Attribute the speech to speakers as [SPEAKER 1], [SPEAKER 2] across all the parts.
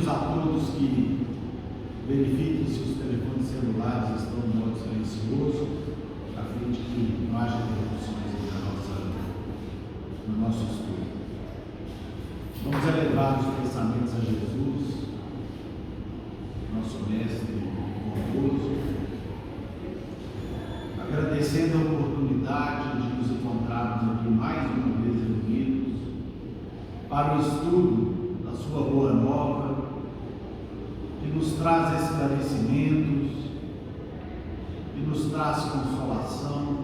[SPEAKER 1] Pedimos a todos que verifiquem se os telefones celulares estão no modo silencioso, a fim de que não haja interrupções no nosso estudo. Vamos elevar os pensamentos a Jesus, nosso mestre bondoso, agradecendo a oportunidade de nos encontrarmos aqui mais uma vez reunidos para o estudo da sua boa nova, que nos traz esclarecimentos, que nos traz consolação,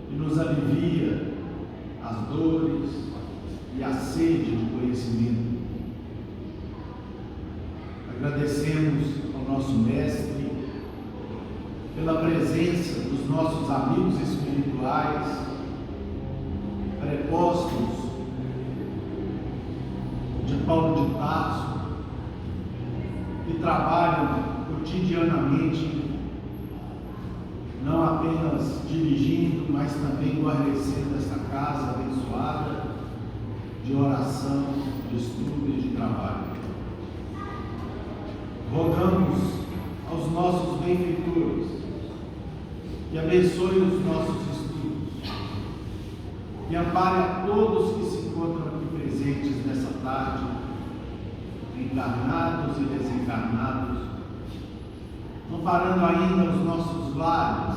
[SPEAKER 1] que nos alivia as dores e a sede de conhecimento. Agradecemos ao nosso mestre pela presença dos nossos amigos espirituais prepostos de Paulo de Tarso, que trabalham cotidianamente, não apenas dirigindo, mas também guarnecendo esta casa abençoada de oração, de estudo e de trabalho. Rogamos aos nossos benfeitores que abençoem os nossos estudos, que ampare a todos que se encontram aqui presentes nessa tarde, encarnados e desencarnados, amparando ainda os nossos lares,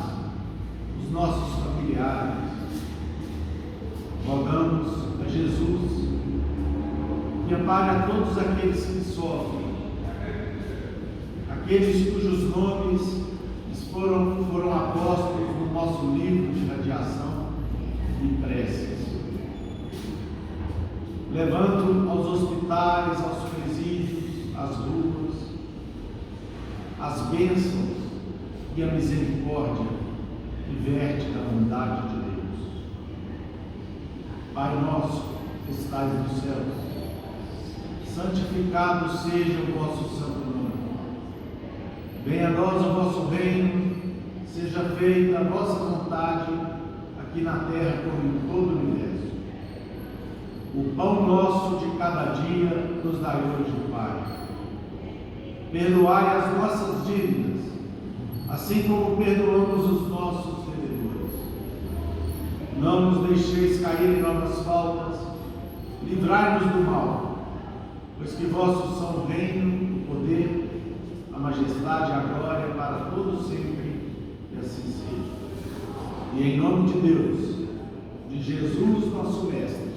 [SPEAKER 1] os nossos familiares. Rogamos a Jesus que ampare a todos aqueles que sofrem, aqueles cujos nomes foram apostos no nosso livro de radiação e preces, levando aos hospitais, aos presídios, às ruas, as bênçãos e a misericórdia que verte da bondade de Deus. Pai nosso que estais nos céus, santificado seja o vosso santo nome. Venha a nós o vosso reino, seja feita a vossa vontade, aqui na terra como em todo o universo. O pão nosso de cada dia nos dai hoje, Pai. Perdoai as nossas dívidas, assim como perdoamos os nossos devedores. Não nos deixeis cair em novas faltas, livrai-nos do mal, pois que vossos são o reino, o poder, a majestade e a glória para todos sempre, e assim seja. E em nome de Deus, de Jesus nosso mestre,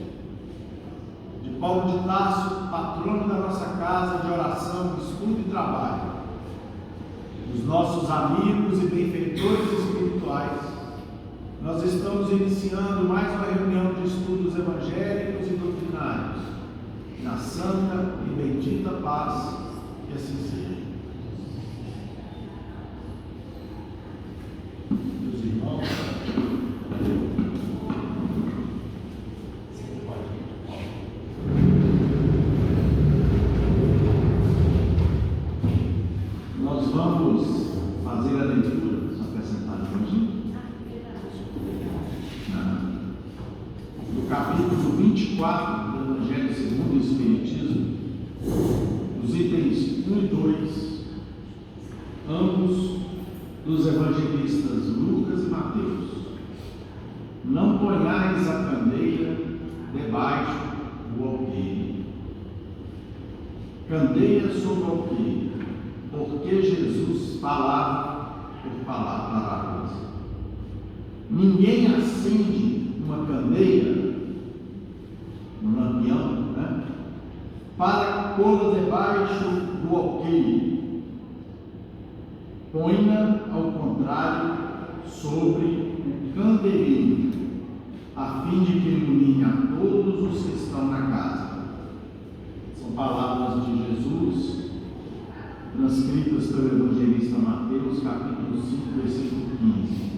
[SPEAKER 1] de Paulo de Tarso, patrono da nossa casa de oração, estudo e trabalho, dos nossos amigos e benfeitores espirituais, nós estamos iniciando mais uma reunião de estudos evangélicos e doutrinários, na santa e bendita paz, que assim seja. Meus irmãos, nós vamos fazer a leitura, só acrescentar do capítulo 24 do Evangelho segundo o Espiritismo, os itens 1 e 2, ambos dos evangelistas Lucas e Mateus. Não ponhais a candeia debaixo do alqueire. Candeia sobre o alqueire, porque Jesus falava por palavras. Ninguém acende uma candeia, um lampião, para pô-la debaixo do alqueire. Põe-na, ao contrário, sobre o candeeiro, a fim de que ilumine a todos os que estão na casa. São palavras de Jesus, transcritas pelo evangelista Mateus, capítulo 5, versículo 15.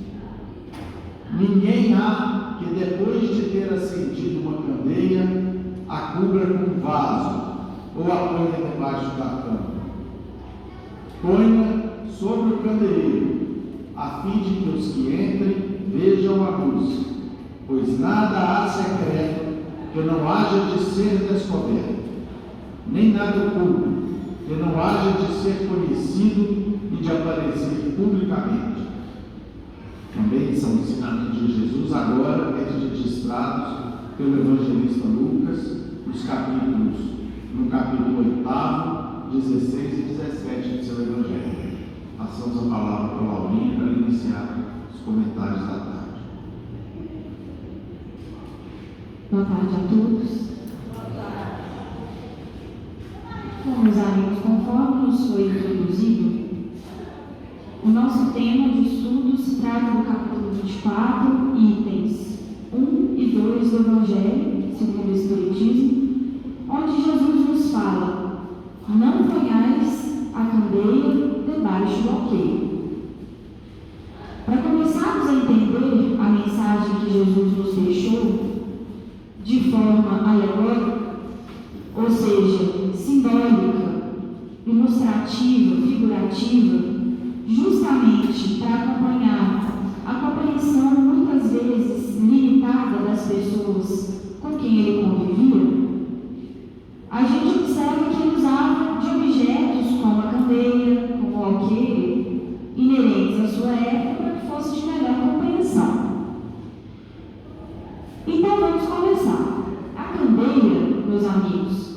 [SPEAKER 1] Ninguém há que, depois de ter acendido uma candeia, a cubra com um vaso, ou a ponha debaixo da cama. Ponha sobre o candeeiro, a fim de que os que entrem vejam a luz, pois nada há secreto que não haja de ser descoberto, nem nada oculto, que não haja de ser conhecido e de aparecer publicamente. Também são ensinamentos de Jesus, agora registrados pelo evangelista Lucas, no capítulo 8, 16 e 17 do seu evangelho. Passamos a palavra para a Laurinha para iniciar os comentários da tarde.
[SPEAKER 2] Boa tarde a todos. Bom, meus amigos, conforme nos foi introduzido, o nosso tema de estudo se trata do capítulo 24, itens 1 e 2 do Evangelho, segundo o Espiritismo, onde Jesus nos fala: não ponhais a candeia debaixo do alqueire. Para começarmos a entender a mensagem que Jesus nos deixou de forma alegórica, ou seja, simbólica, ilustrativa, figurativa, justamente para acompanhar a compreensão muitas vezes limitada das pessoas com quem ele convivia, a gente observa que ele usava de objetos como a candeia, como o alqueire, inerentes à sua época, para que fosse de melhor compreensão. Então vamos começar. A candeia, meus amigos,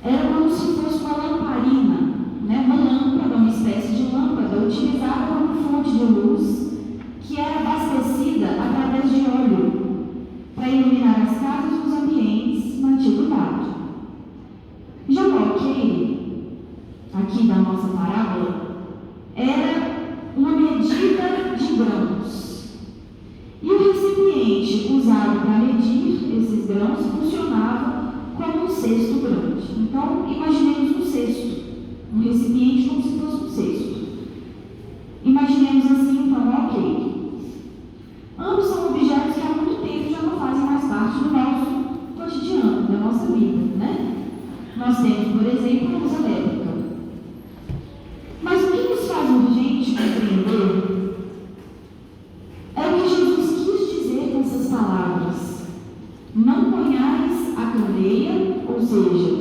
[SPEAKER 2] era como se fosse uma lamparina, uma lâmpada, uma espécie de lâmpada utilizada como fonte de luz, que era abastecida através de óleo para iluminar as casas e os ambientes na antiguidade. Já o alqueire, aqui da nossa parábola, era uma medida de grãos. E o recipiente usado para medir esses grãos funcionava como um cesto grande. Então, imaginemos um cesto, um recipiente como se fosse um cesto. Imaginemos assim, então, o alqueire. Ambos são objetos que há muito tempo já não fazem mais parte do nosso cotidiano, da nossa vida, né? Nós temos, por exemplo, a luz elétrica. Mas o que nos faz urgente compreender é o que Jesus quis dizer com essas palavras: não ponhais a candeia, ou seja,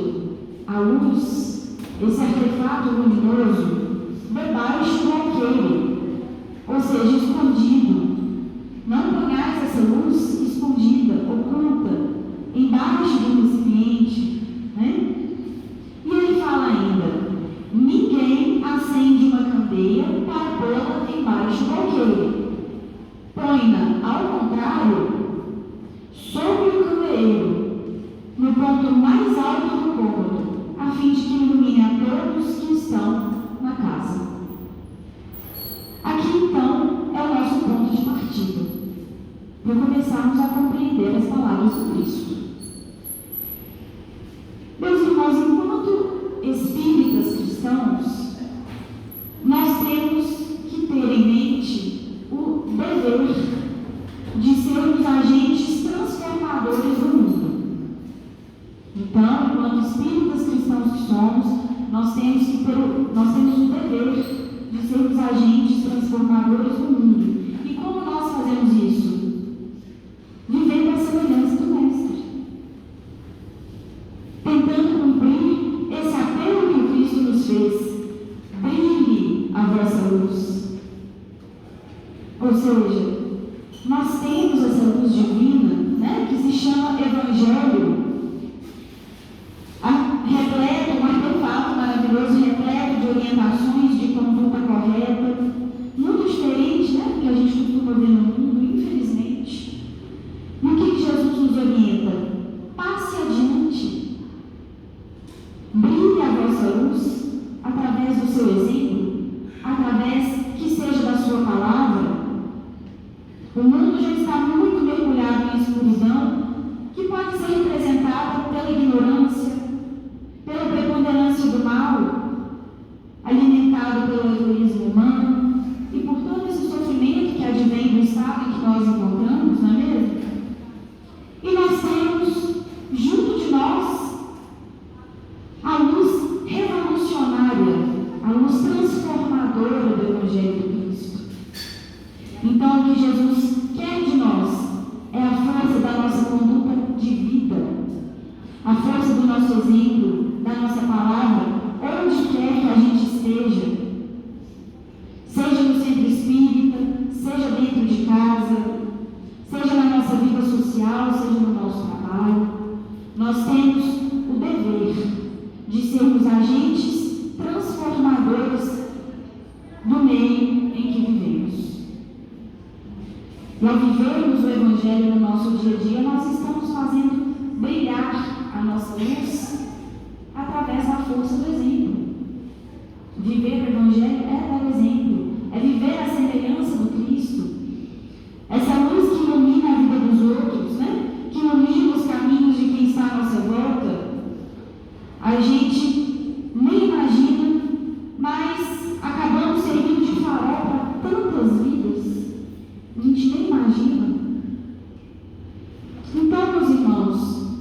[SPEAKER 2] a luz, esse artefato luminoso, debaixo do alqueire, ou seja, escondido. Não ponhais essa luz escondida, oculta, embaixo do recipiente, né? E ele fala ainda: ninguém acende uma candeia para pô-la embaixo do alqueire. Põe-na, ao contrário, sobre o candeeiro, no ponto mais alto do cômodo, a fim de que ilumine a todos que estão na casa. Aqui, então, é o nosso ponto de partida, para começarmos a compreender as palavras do Cristo. Meus irmãos, enquanto espíritas cristãos, nós temos que ter em mente o dever de sermos agentes transformadores do mundo. Então, enquanto espíritas cristãos que somos, nós temos o dever de sermos agentes transformadores do mundo. E como nós fazemos isso? Vivendo a semelhança do Mestre, tentando cumprir esse apelo que o Cristo nos fez: brilhe a vossa luz. Ou seja, nós temos essa luz divina, que se chama Evangelho, repleto, um artefato maravilhoso, repleto de orientações de conduta correta, muito diferente, que a gente costuma ver no mundo, infelizmente. E o que Jesus nos orienta? Passe adiante. Brilhe a vossa luz através do seu exemplo, através que seja da sua palavra. O mundo já está muito mergulhado em escuridão, que pode ser Evangelho no nosso dia a dia, nós estamos fazendo brilhar a nossa luz através da força do exemplo. Viver o Evangelho é dar exemplo, é viver a semelhança do Cristo. Essa luz que ilumina a vida dos outros, né? Que ilumina os caminhos de quem está à nossa volta, a gente nem imagina, mas acabamos servindo de farol para tantas vidas. A gente nem imagina. Então, meus irmãos,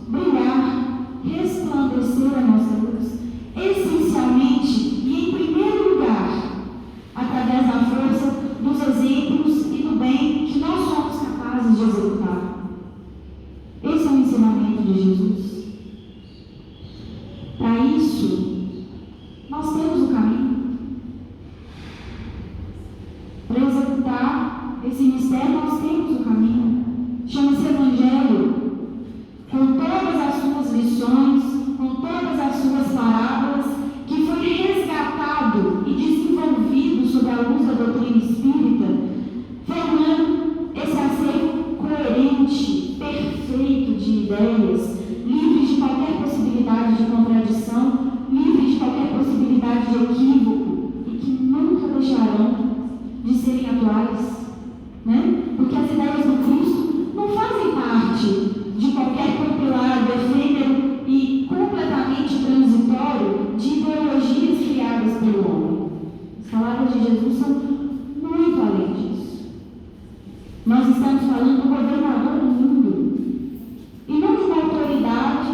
[SPEAKER 2] brilhar, resplandecer a nossa luz, essencialmente e em primeiro lugar, através da força dos exemplos e do bem que nós somos capazes de executar. Esse é o ensinamento de Jesus. Para isso, nós temos o caminho. Para executar esse mistério, nós temos o caminho. Chama-se Evangelho, com todas as suas lições, com todas as suas parábolas, que foi resgatado e desenvolvido sob a luz da doutrina espírita, formando esse acervo coerente, perfeito de ideias, livres de qualquer possibilidade de contradição, livres de qualquer possibilidade de equívoco e que nunca deixarão de serem atuais, né? Porque as ideias do Cristo não fazem parte de qualquer compilado efêmero e completamente transitório de ideologias criadas pelo homem. As palavras de Jesus são muito além disso. Nós estamos falando do governador do mundo e não de uma autoridade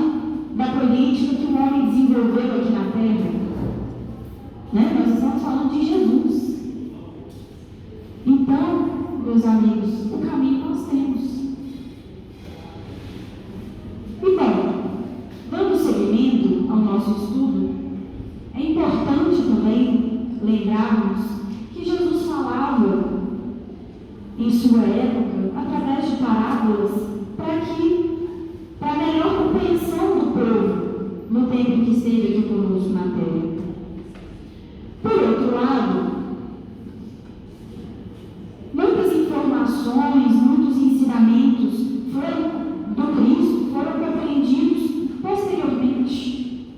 [SPEAKER 2] da política que o homem desenvolveu aqui na Terra, né? Nós estamos falando de Jesus. Então, meus amigos, o caminho nós temos. Então, dando seguimento ao nosso estudo, é importante também lembrarmos que Jesus falava em sua época através de parábolas para melhor compreensão do povo no tempo em que esteve aqui conosco na terra. Por outro lado, muitas informações, muitos ensinamentos do Cristo foram compreendidos posteriormente,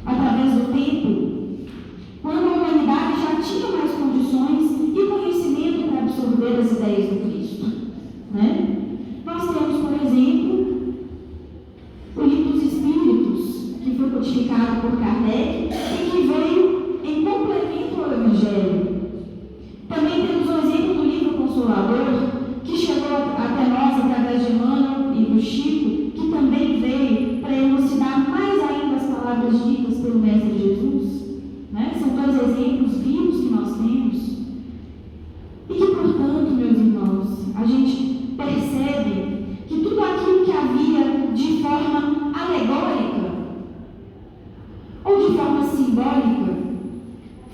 [SPEAKER 2] através do tempo, quando a humanidade já tinha mais condições e conhecimento para absorver as ideias do Cristo, né? Nós temos, por exemplo, o Livro dos Espíritos, que foi codificado por Kardec e que veio em complemento ao Evangelho. Também temos o exemplo do Livro Consolador, que chegou até nós através de Emmanuel e do Chico, que também veio para elucidar mais ainda as palavras ditas pelo Mestre Jesus, né? São dois exemplos vivos que nós temos e que, portanto, meus irmãos, a gente percebe que tudo aquilo que havia de forma alegórica ou de forma simbólica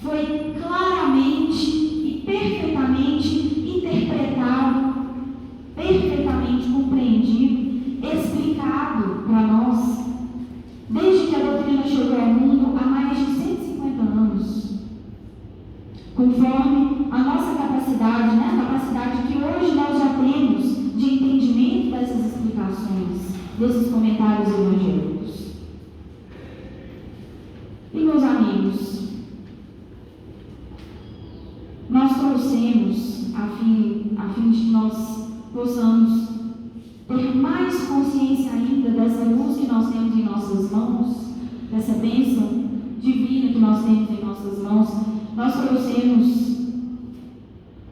[SPEAKER 2] foi claramente e perfeitamente interpretado, perfeitamente compreendido, explicado para nós, desde que a doutrina chegou ao mundo há mais de 150 anos, conforme a nossa capacidade, né? A capacidade que hoje nós já temos de entendimento dessas explicações, desses comentários evangélicos. E, meus amigos, nós trouxemos, a fim de que nós possamos ter mais consciência ainda dessa luz que nós temos em nossas mãos, dessa bênção divina que nós temos em nossas mãos, nós trouxemos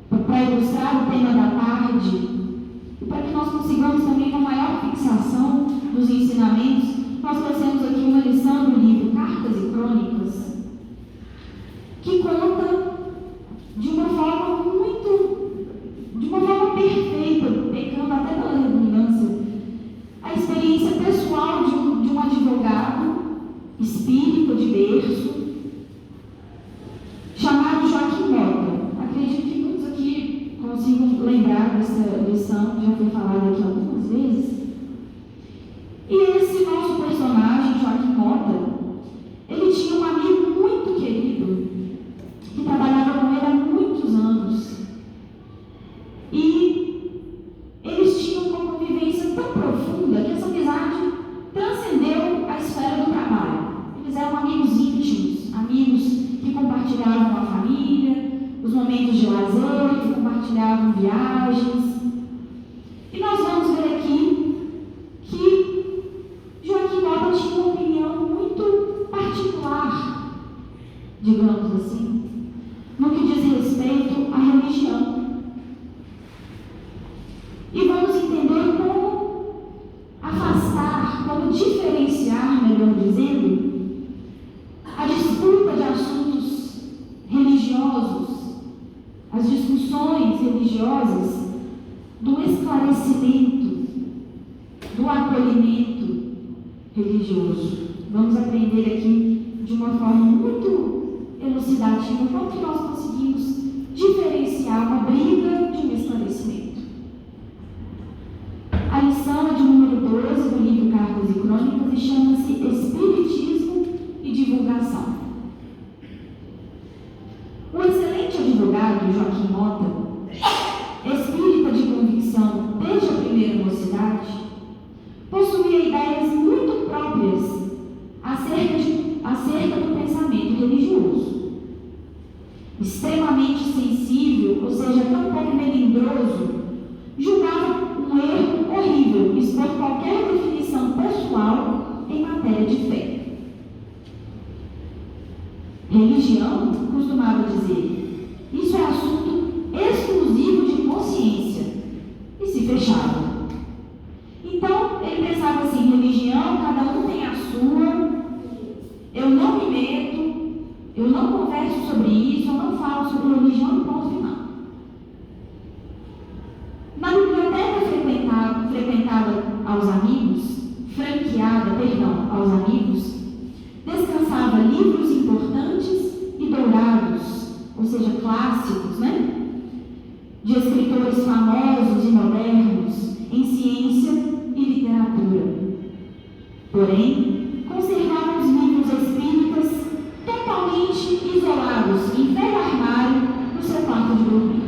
[SPEAKER 2] para ilustrar o tema da tarde e para que nós consigamos também uma maior fixação dos ensinamentos, nós trouxemos aqui uma lição do livro Cartas e Crônicas, que conta de uma forma perfeita, pecando até pela redundância, a experiência pessoal de um advogado espírita de berço, chamado Joaquim Mota. Acredito que muitos aqui consigam lembrar dessa lição, que já foi falada aqui algumas vezes. E esse nosso personagem, Joaquim Mota, ele tinha um amigo compartilhavam viagens. E nós vamos ver aqui que Joaquim Mota tinha uma opinião muito particular, digamos assim, no que diz respeito à religião. E vamos entender como afastar, como diferenciar, melhor dizendo, a disputa de assuntos religiosos, as discussões religiosas, do esclarecimento, do acolhimento religioso. Vamos aprender aqui de uma forma muito elucidativa como que nós conseguimos diferenciar uma briga de um esclarecimento. A lição é de número 12 do livro Cartas e Crônicas e chama-se Espiritismo e Divulgação. O excelente advogado Joaquim Mota, espírita de convicção desde a primeira mocidade, possuía ideias muito próprias acerca do pensamento religioso. Extremamente sensível, ou seja, tão pouco melindroso, julgava um erro horrível expor qualquer definição pessoal em matéria de fé. Religião, costumava dizer, isso é assunto exclusivo de consciência, e se fechava. Então, ele pensava assim, religião, cada um tem a sua, eu não me meto, eu não converso sobre isso, eu não falo sobre religião, ponto final. Na biblioteca frequentada aos amigos, aos amigos, descansava livros importantes e dourados, ou seja, clássicos, de escritores famosos e modernos em ciência e literatura. Porém, conservava os livros espíritas totalmente isolados em velho armário no seu quarto de dormir.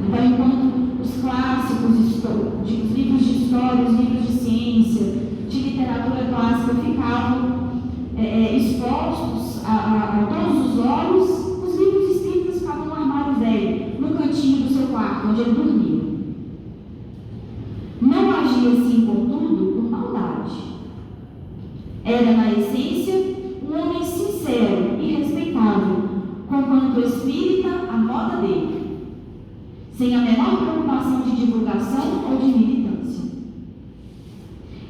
[SPEAKER 2] Então, enquanto os clássicos, os livros de história, os livros de ciência, de literatura clássica ficavam expostos a todos os olhos, os livros espíritas ficavam no armário velho, no cantinho do seu quarto, onde ele dormia. Não agia assim, contudo, por maldade. Era, na essência, um homem sincero e respeitável, conquanto espírita à moda dele, sem a menor preocupação de divulgação ou de militância.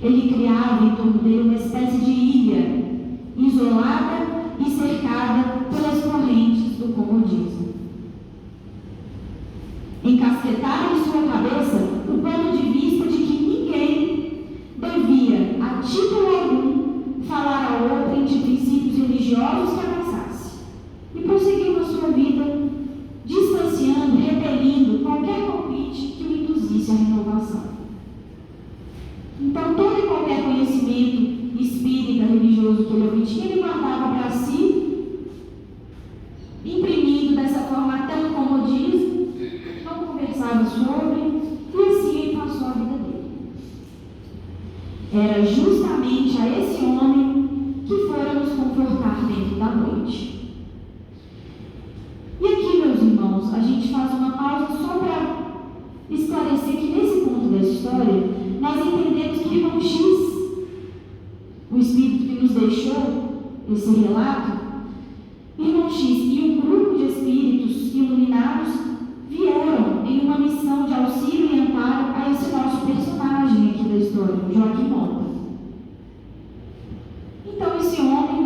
[SPEAKER 2] Ele criava em torno dele uma espécie de ilha, isolada e cercada pelas correntes do comodismo. Encasquetava em sua cabeça o ponto de vista de que ninguém devia, a título algum, falar a outrem de princípios religiosos que abraçasse, e prosseguiu na sua vida, distanciando, repelindo qualquer convite que o induzisse à renovação. Então, todo e qualquer conhecimento espírita, religioso que ele obtinha, ele guardava para si, imprimindo dessa forma até o comodismo, não conversava sobre, e assim ele passou a vida dele. Era justamente a esse homem que fora nos confortar dentro da noite. E aqui, meus irmãos, a gente faz uma pausa só para esclarecer que nesse ponto da história, nós entendemos que irmão X, o espírito que nos deixou esse relato, irmão X e um grupo de espíritos iluminados vieram em uma missão de auxílio e amparo a esse nosso personagem aqui da história, Joaquim Mota. Então esse homem,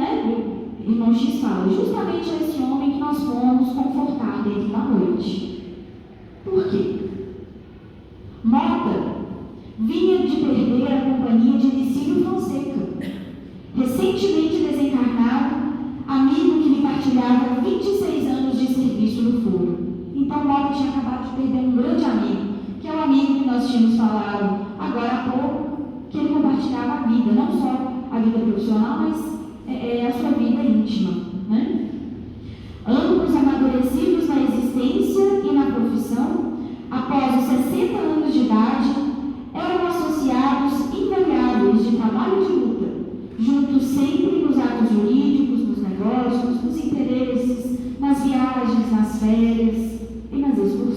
[SPEAKER 2] irmão X fala, justamente a esse homem que nós fomos confortar dentro da noite. Por quê? Mota vinha de perder a companhia de Licínio Fonseca, recentemente desencarnado, amigo que lhe partilhava 26 anos de serviço no foro. Então, Mota tinha acabado de perder um grande amigo, que é o amigo que nós tínhamos falado agora há pouco, que ele compartilhava a vida, não só a vida profissional, mas a sua vida íntima. Ambos amadurecidos na existência e na profissão, após os 60 anos de idade, eram associados invariáveis de trabalho e de luta, juntos sempre nos atos jurídicos, nos negócios, nos interesses, nas viagens, nas férias e nas excursões.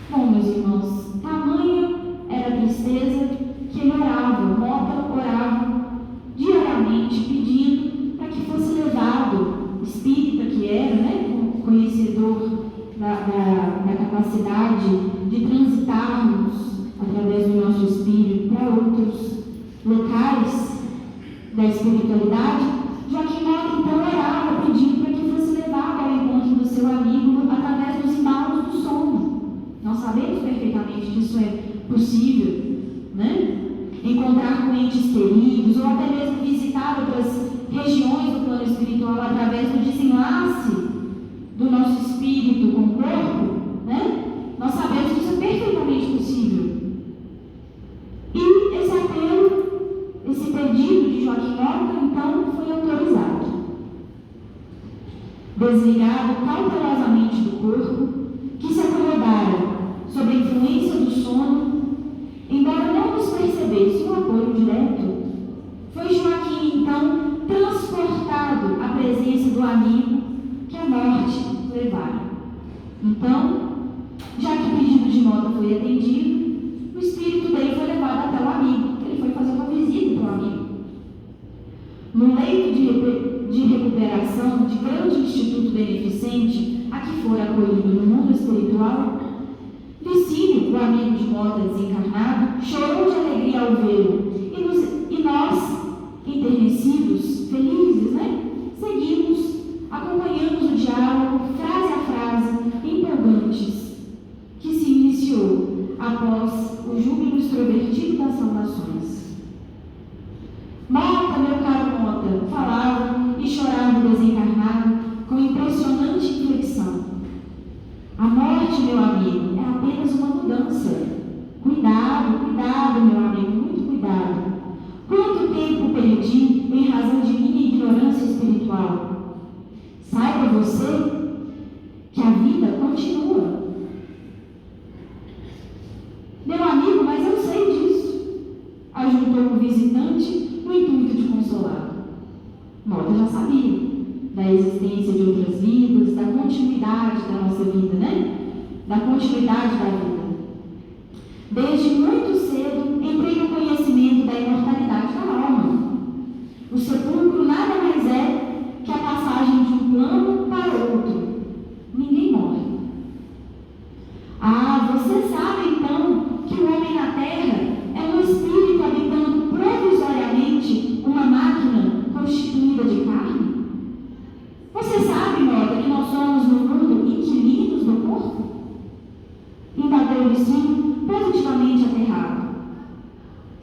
[SPEAKER 2] Bom, meus irmãos, tamanha era a tristeza que ele orava, Mota orava diariamente pedindo para que fosse levado, espírita que era, né, conhecedor da capacidade de transitarmos através do nosso espírito para outros locais da espiritualidade. Joaquim Mota então orava pedindo para que fosse levado ao encontro do seu amigo através dos embalos do sono. Nós sabemos perfeitamente que isso é possível, né? Encontrar com entes queridos ou até mesmo visitar outras regiões do plano espiritual através do desenlace do nosso espírito com o corpo, né? Nós sabemos que isso é perfeitamente possível. E esse apelo, esse pedido de Joaquim Mota, então, foi autorizado. Desligado cautelosamente do corpo, que se acomodara sob a influência do sono, embora não nos percebesse um apoio direto, foi Joaquim, então, transportado à presença do amigo que a morte levara. Então, já que o pedido de Mota foi atendido, o espírito dele foi levado até o amigo. Ele foi fazer uma visita para o amigo. No leito de recuperação de grande instituto beneficente a que fora acolhido no mundo espiritual, Licínio, o amigo de Mota desencarnado, chorou de alegria ao vê-lo, e nós, enternecidos, felizes, né? Seguimos, acompanhamos o diálogo, frase a frase, empolgantes, que se iniciou após o júbilo extrovertido das saudações. Mota, meu caro Mota, falava e chorava o desencarnado com impressionante inflexão. A morte, meu amigo, é apenas uma mudança. Cuidado, cuidado, meu amigo, muito cuidado. Quanto tempo perdi em razão de minha ignorância espiritual? Saiba você que a vida continua. Meu amigo, mas eu sei disso, ajuntou o visitante no intuito de consolar. Mota já sabia da existência de outras vidas, da continuidade da nossa vida, né? Da continuidade da vida. Desde muito cedo entrei no conhecimento da imortalidade da alma. O sepulcro nada mais é que a passagem de um plano para outro. Ninguém morre. Ah, você sabe então que o homem na terra é um espírito habitando provisoriamente uma máquina constituída de carne? Você sabe, Mota, que nós somos no mundo inquilinos do corpo? Indagou Licínio, positivamente aterrado.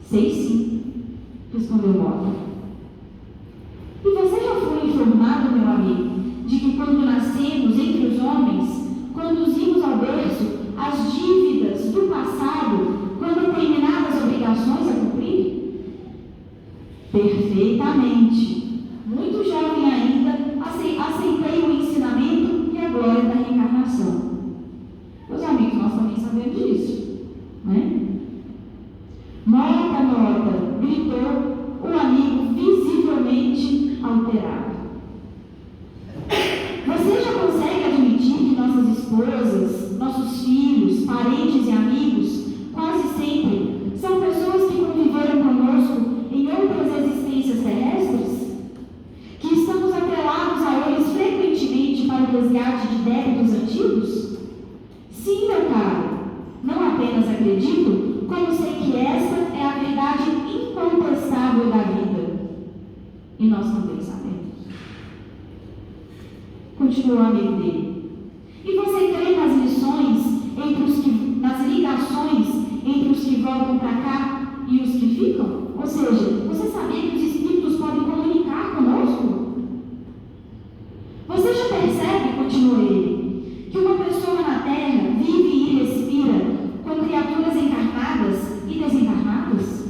[SPEAKER 2] Sei sim, respondeu Mota. E você já foi informado, meu amigo, de que quando nascemos entre os homens, conduzimos ao berço as dívidas do passado com determinadas obrigações a cumprir? Perfeitamente. Muito jovem ainda, aceitei o ensinamento e a glória da reencarnação. Meus amigos, nós também sabemos disso, né? Mota, Mota, gritou o amigo visivelmente alterado. Você já consegue admitir que nossas esposas, nossos filhos, parentes e amigos, quase sempre, são pessoas que conviveram conosco em outras existências terrestres? Que estamos atrelados a eles frequentemente para o resgate de débitos antigos? Sim, meu caro, não apenas acredito, como sei que esta é a verdade incontestável da vida. E nós também sabemos. Continuou o amigo dele. E você crê nas nas ligações entre os que voltam para cá e os que ficam? Ou seja, você sabia que os espíritos podem comunicar conosco? Você já percebe, continuou ele, que uma pessoa na Terra vive e respira com criaturas encarnadas e desencarnadas?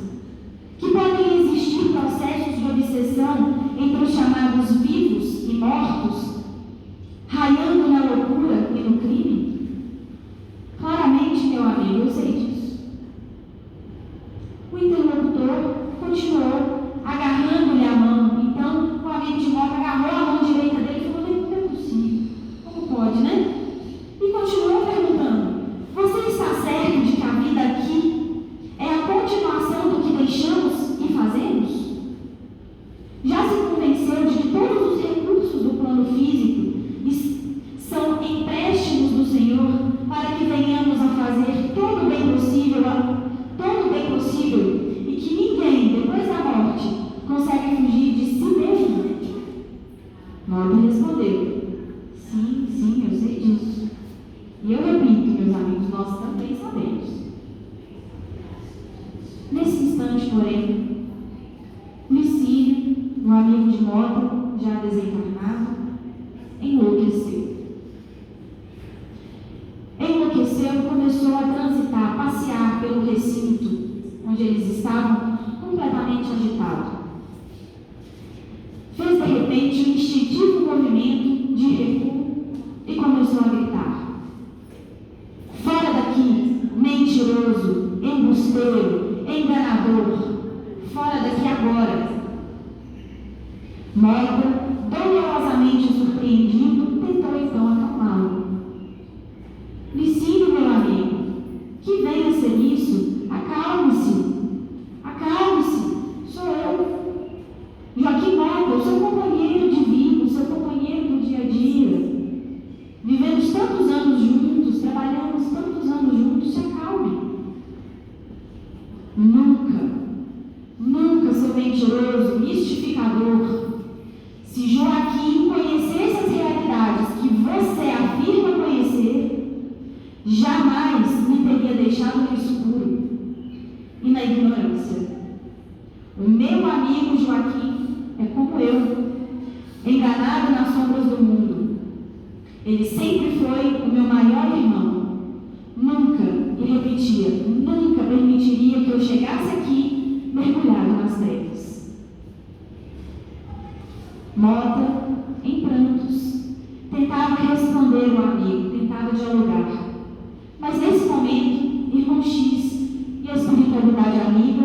[SPEAKER 2] Que podem existir processos de obsessão entre os chamados vivos e mortos, raiando na loucura e no crime? Claramente, meu amigo, eu sei disso. O interlocutor continuou agarrando-lhe a mão. Então, o amigo de Mota agarrou a mão direita dele e falou: não é possível. Como pode, né? E continuou perguntando: você está já desencarnado, enlouqueceu. Enlouqueceu e começou a transitar, a passear pelo recinto onde eles estavam, completamente agitado. Fez de repente um instintivo movimento de recuo e começou a gritar: fora daqui, mentiroso, embusteiro, enganador, fora daqui agora. Mota, dolorosamente surpreendido, tentou então acalmá-lo. Licínio, meu amigo, que venha a ser isso, acalme-se, acalme-se, sou eu. Joaquim Mota, seu companheiro de vida, seu companheiro do dia a dia. Vivemos tantos anos juntos, trabalhamos tantos anos juntos, se acalme. Nunca, seu mentiroso, mistificador. Se Joaquim conhecesse as realidades que você afirma conhecer, jamais me teria deixado no escuro e na ignorância. O meu amigo Joaquim é como eu, enganado nas sombras do mundo. Ele sempre foi o meu maior irmão. Nunca, e repetia, nunca permitiria que eu chegasse aqui mergulhado nas trevas. Mota, em prantos, tentava responder o amigo, tentava dialogar. Mas nesse momento, irmão X e a espiritualidade amiga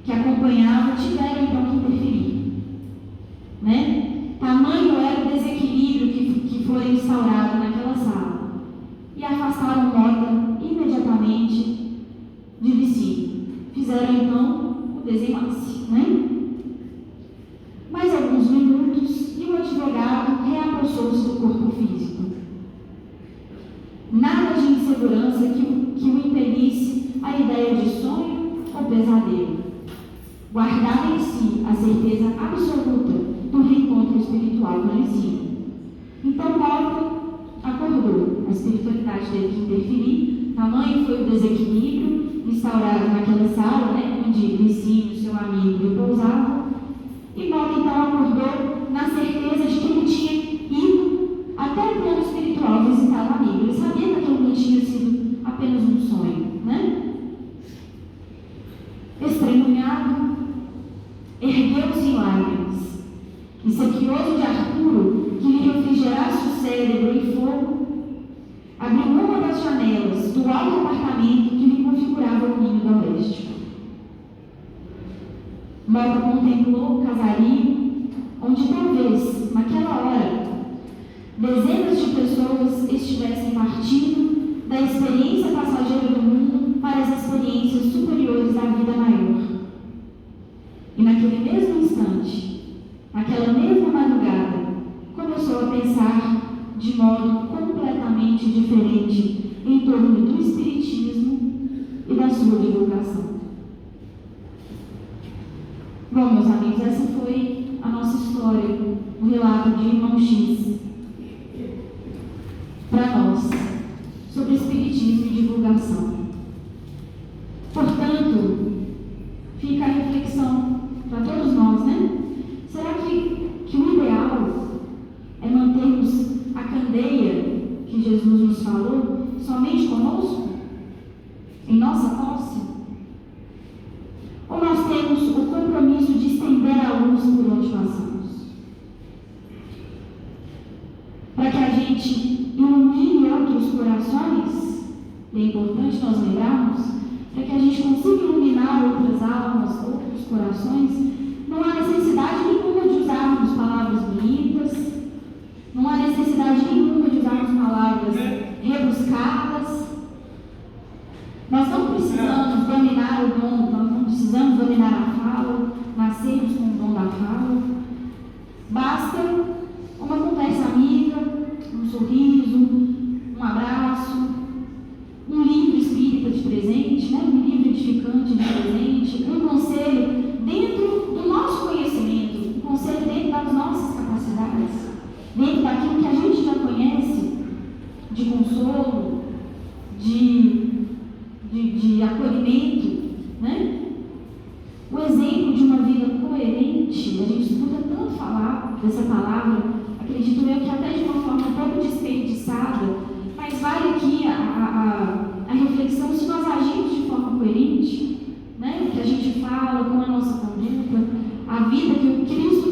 [SPEAKER 2] que acompanhava tiveram então que interferir. Tamanho era o desequilíbrio que foi instaurado naquela sala. E afastaram Mota imediatamente de Licínio. Fizeram então o desenlace. Mais alguns minutos e o advogado reaproximou-se do corpo físico. Nada de insegurança que o impelisse a ideia de sonho ou pesadelo. Guardava em si a certeza absoluta do reencontro espiritual com Licínio. Então Mota acordou. A espiritualidade teve que interferir. Tamanho foi o desequilíbrio instaurado naquela sala, onde Licínio, seu amigo, repousavam. E Mota então acordou na certeza de que ele tinha ido até o plano espiritual visitar o amigo. Ele sabia que aquilo não tinha sido apenas um sonho, Estremunhado, ergueu-se em lágrimas. E sequioso de Arturo, que lhe refrigerasse o cérebro em fogo, abriu uma das janelas do alto apartamento que lhe configurava o ninho doméstico. Mota contemplou o casario, onde talvez, naquela hora, dezenas de pessoas estivessem partindo da experiência passageira do mundo para as experiências superiores da vida maior. E naquele mesmo instante, naquela mesma madrugada, começou a pensar de modo completamente diferente em torno do espiritismo e da sua divulgação. Bom, meus amigos, essa foi a nossa história, o relato de irmão X para nós, sobre espiritismo e divulgação. Portanto, fica a reflexão para todos nós, Será que o ideal é mantermos a candeia que Jesus nos falou somente conosco? Em nossa posse? Ou nós temos o compromisso de estender a luz por onde passamos? Para que a gente ilumine outros corações, é importante nós lembrarmos, para que a gente consiga iluminar outras almas, outros corações, não há necessidade nenhuma de usarmos palavras bonitas, não há necessidade nenhuma de usarmos palavras rebuscadas. Nós não precisamos dominar o dom, nós não precisamos dominar a fala, nascermos com o dom da fala. Basta uma conversa amiga, um sorriso, um abraço, um livro espírita de presente, um livro edificante de presente, um conselho dentro do nosso conhecimento, um conselho dentro das nossas capacidades, dentro daquilo que a gente já conhece, de consolo, de acolhimento, O exemplo de uma vida coerente a gente escuta tanto falar dessa palavra, acredito eu que até de uma forma um pouco desperdiçada, mas vale aqui a reflexão se nós agimos de forma coerente, né? O que a gente fala, com a nossa conduta, a vida que o Cristo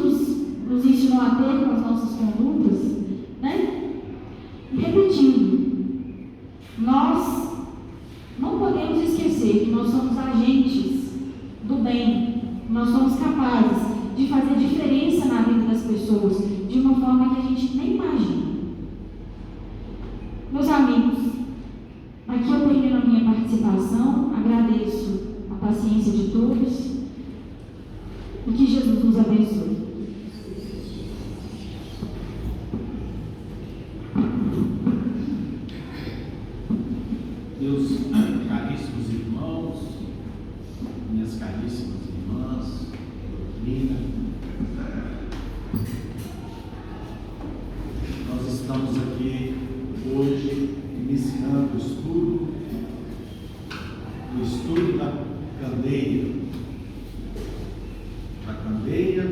[SPEAKER 2] nos ensinou a ter com as nossas condutas, né? E repetindo, nós não podemos esquecer que nós somos agentes do bem, nós somos capazes de fazer diferença na vida das pessoas de uma forma que a gente nem imagina. Meus amigos, aqui eu termino a minha participação, agradeço a paciência de todos e que Jesus nos abençoe.
[SPEAKER 1] Meus caríssimos irmãos, minhas caríssimas irmãs, doutrina, nós estamos aqui hoje iniciando o estudo da candeia,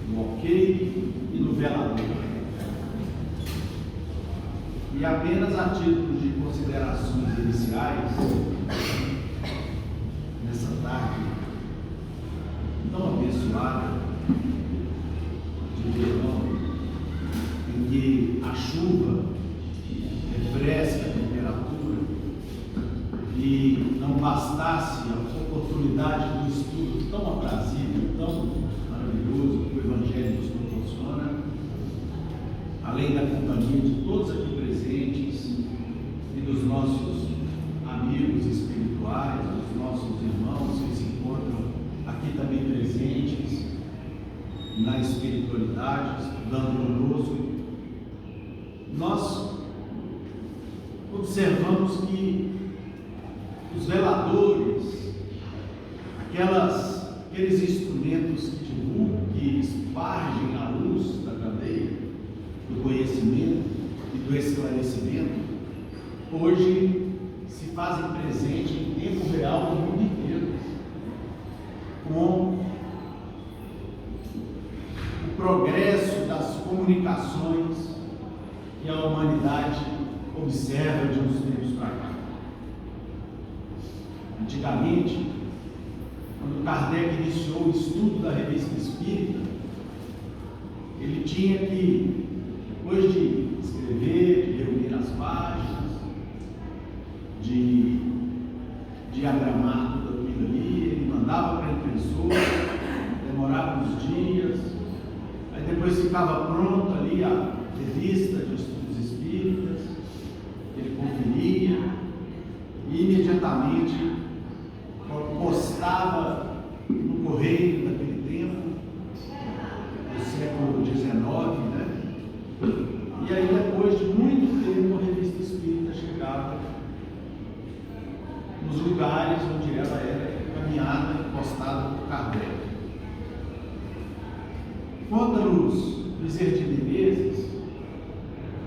[SPEAKER 1] do alqueire e do velador. E apenas a título de considerações iniciais, nessa tarde tão abençoada de verão, em que a chuva refresca a temperatura e não bastasse a oportunidade do estudo tão aprazível, tão maravilhoso que o Evangelho nos proporciona, além da companhia de todos aqui presentes e dos nossos amigos espirituais, dos nossos irmãos que se encontram aqui também presentes na espiritualidade, estudando conosco, nós observamos que os veladores, aqueles instrumentos que divulgam, que espargem a luz da candeia, do conhecimento e do esclarecimento, hoje se fazem presente em tempo real no mundo inteiro, com o progresso das comunicações que a humanidade observa de uns tempos para cá. Antigamente, quando Kardec iniciou o estudo da Revista Espírita, ele tinha que, depois de escrever, de reunir as páginas, de diagramar tudo aquilo ali, ele mandava para a impressora, demorava uns dias, aí depois ficava pronta ali a revista de estudos espíritas, ele conferia e imediatamente postava no correio daquele tempo, do século XIX, né? E aí depois de muito tempo a revista espírita chegava nos lugares onde ela era encaminhada e postada por Kardec. Quanto-nos Bezerra de Menezes,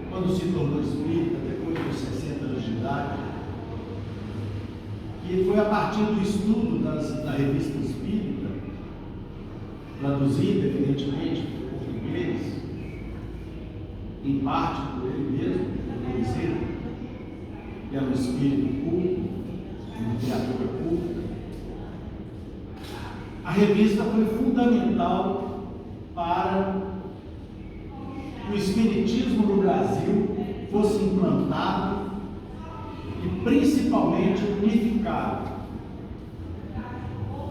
[SPEAKER 1] quando se tornou espírita, depois dos 60 anos de idade, que foi a partir do estudo da revista espírita, traduzida evidentemente por português, em parte por ele mesmo, por Bezerra, que era um espírito culto, uma criatura culta. A revista foi fundamental para que o espiritismo no Brasil fosse implantado e principalmente unificado,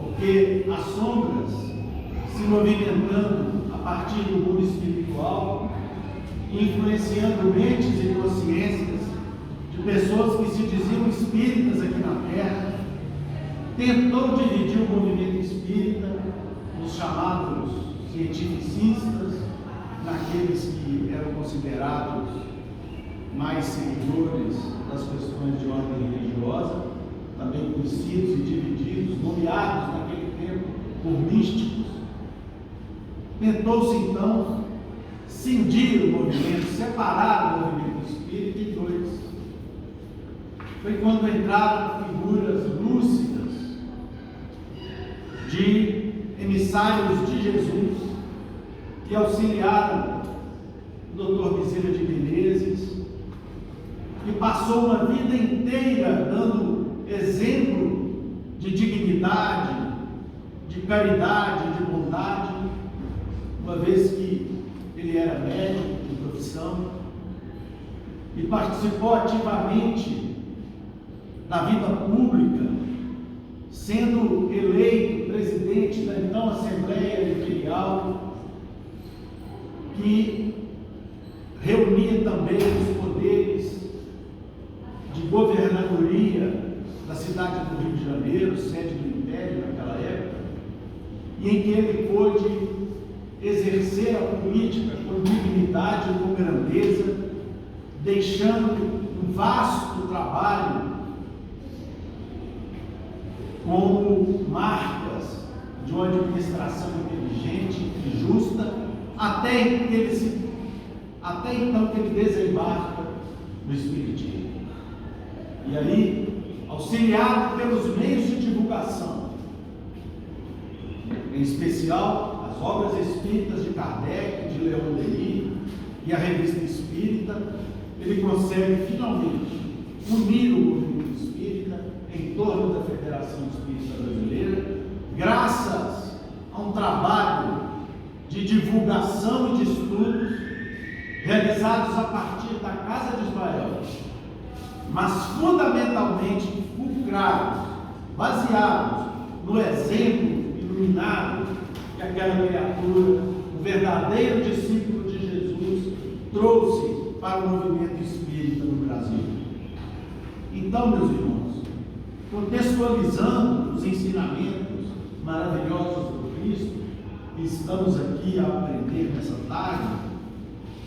[SPEAKER 1] porque as sombras se movimentando a partir do mundo espiritual, influenciando mentes e consciências de pessoas que se diziam espíritas aqui na Terra, tentou dividir o movimento espírita nos chamados cientificistas, naqueles que eram considerados mais seguidores das questões de ordem religiosa, também conhecidos e divididos, nomeados naquele tempo por místicos. Tentou-se então cindir o movimento, separar o movimento espírita em dois. Foi quando entraram figuras lúcidas de emissários de Jesus, que auxiliaram o Dr. Bezerra de Menezes, que passou uma vida inteira dando exemplo de dignidade, de caridade, de bondade, uma vez que ele era médico de profissão e participou ativamente da vida pública, sendo eleito presidente da então Assembleia Imperial, que reunia também os poderes de governadoria da cidade do Rio de Janeiro, sede do Império naquela época, e em que ele pôde exercer a política com dignidade e com grandeza, deixando um vasto trabalho como marcas de uma administração inteligente e justa, até então que ele desembarca no Espiritismo. E aí, auxiliado pelos meios de divulgação, em especial as obras espíritas de Kardec, de Leon Denis e a Revista Espírita, ele consegue finalmente unir o movimento espírita em torno da Federação Espírita Brasileira, graças a um trabalho de divulgação e de estudos realizados a partir da Casa de Israel, mas fundamentalmente fulcrados, baseados no exemplo iluminado que aquela criatura, o verdadeiro discípulo de Jesus, trouxe para o movimento espírita no Brasil. Então, meus irmãos, contextualizando os ensinamentos maravilhosos do Cristo, que estamos aqui a aprender nessa tarde,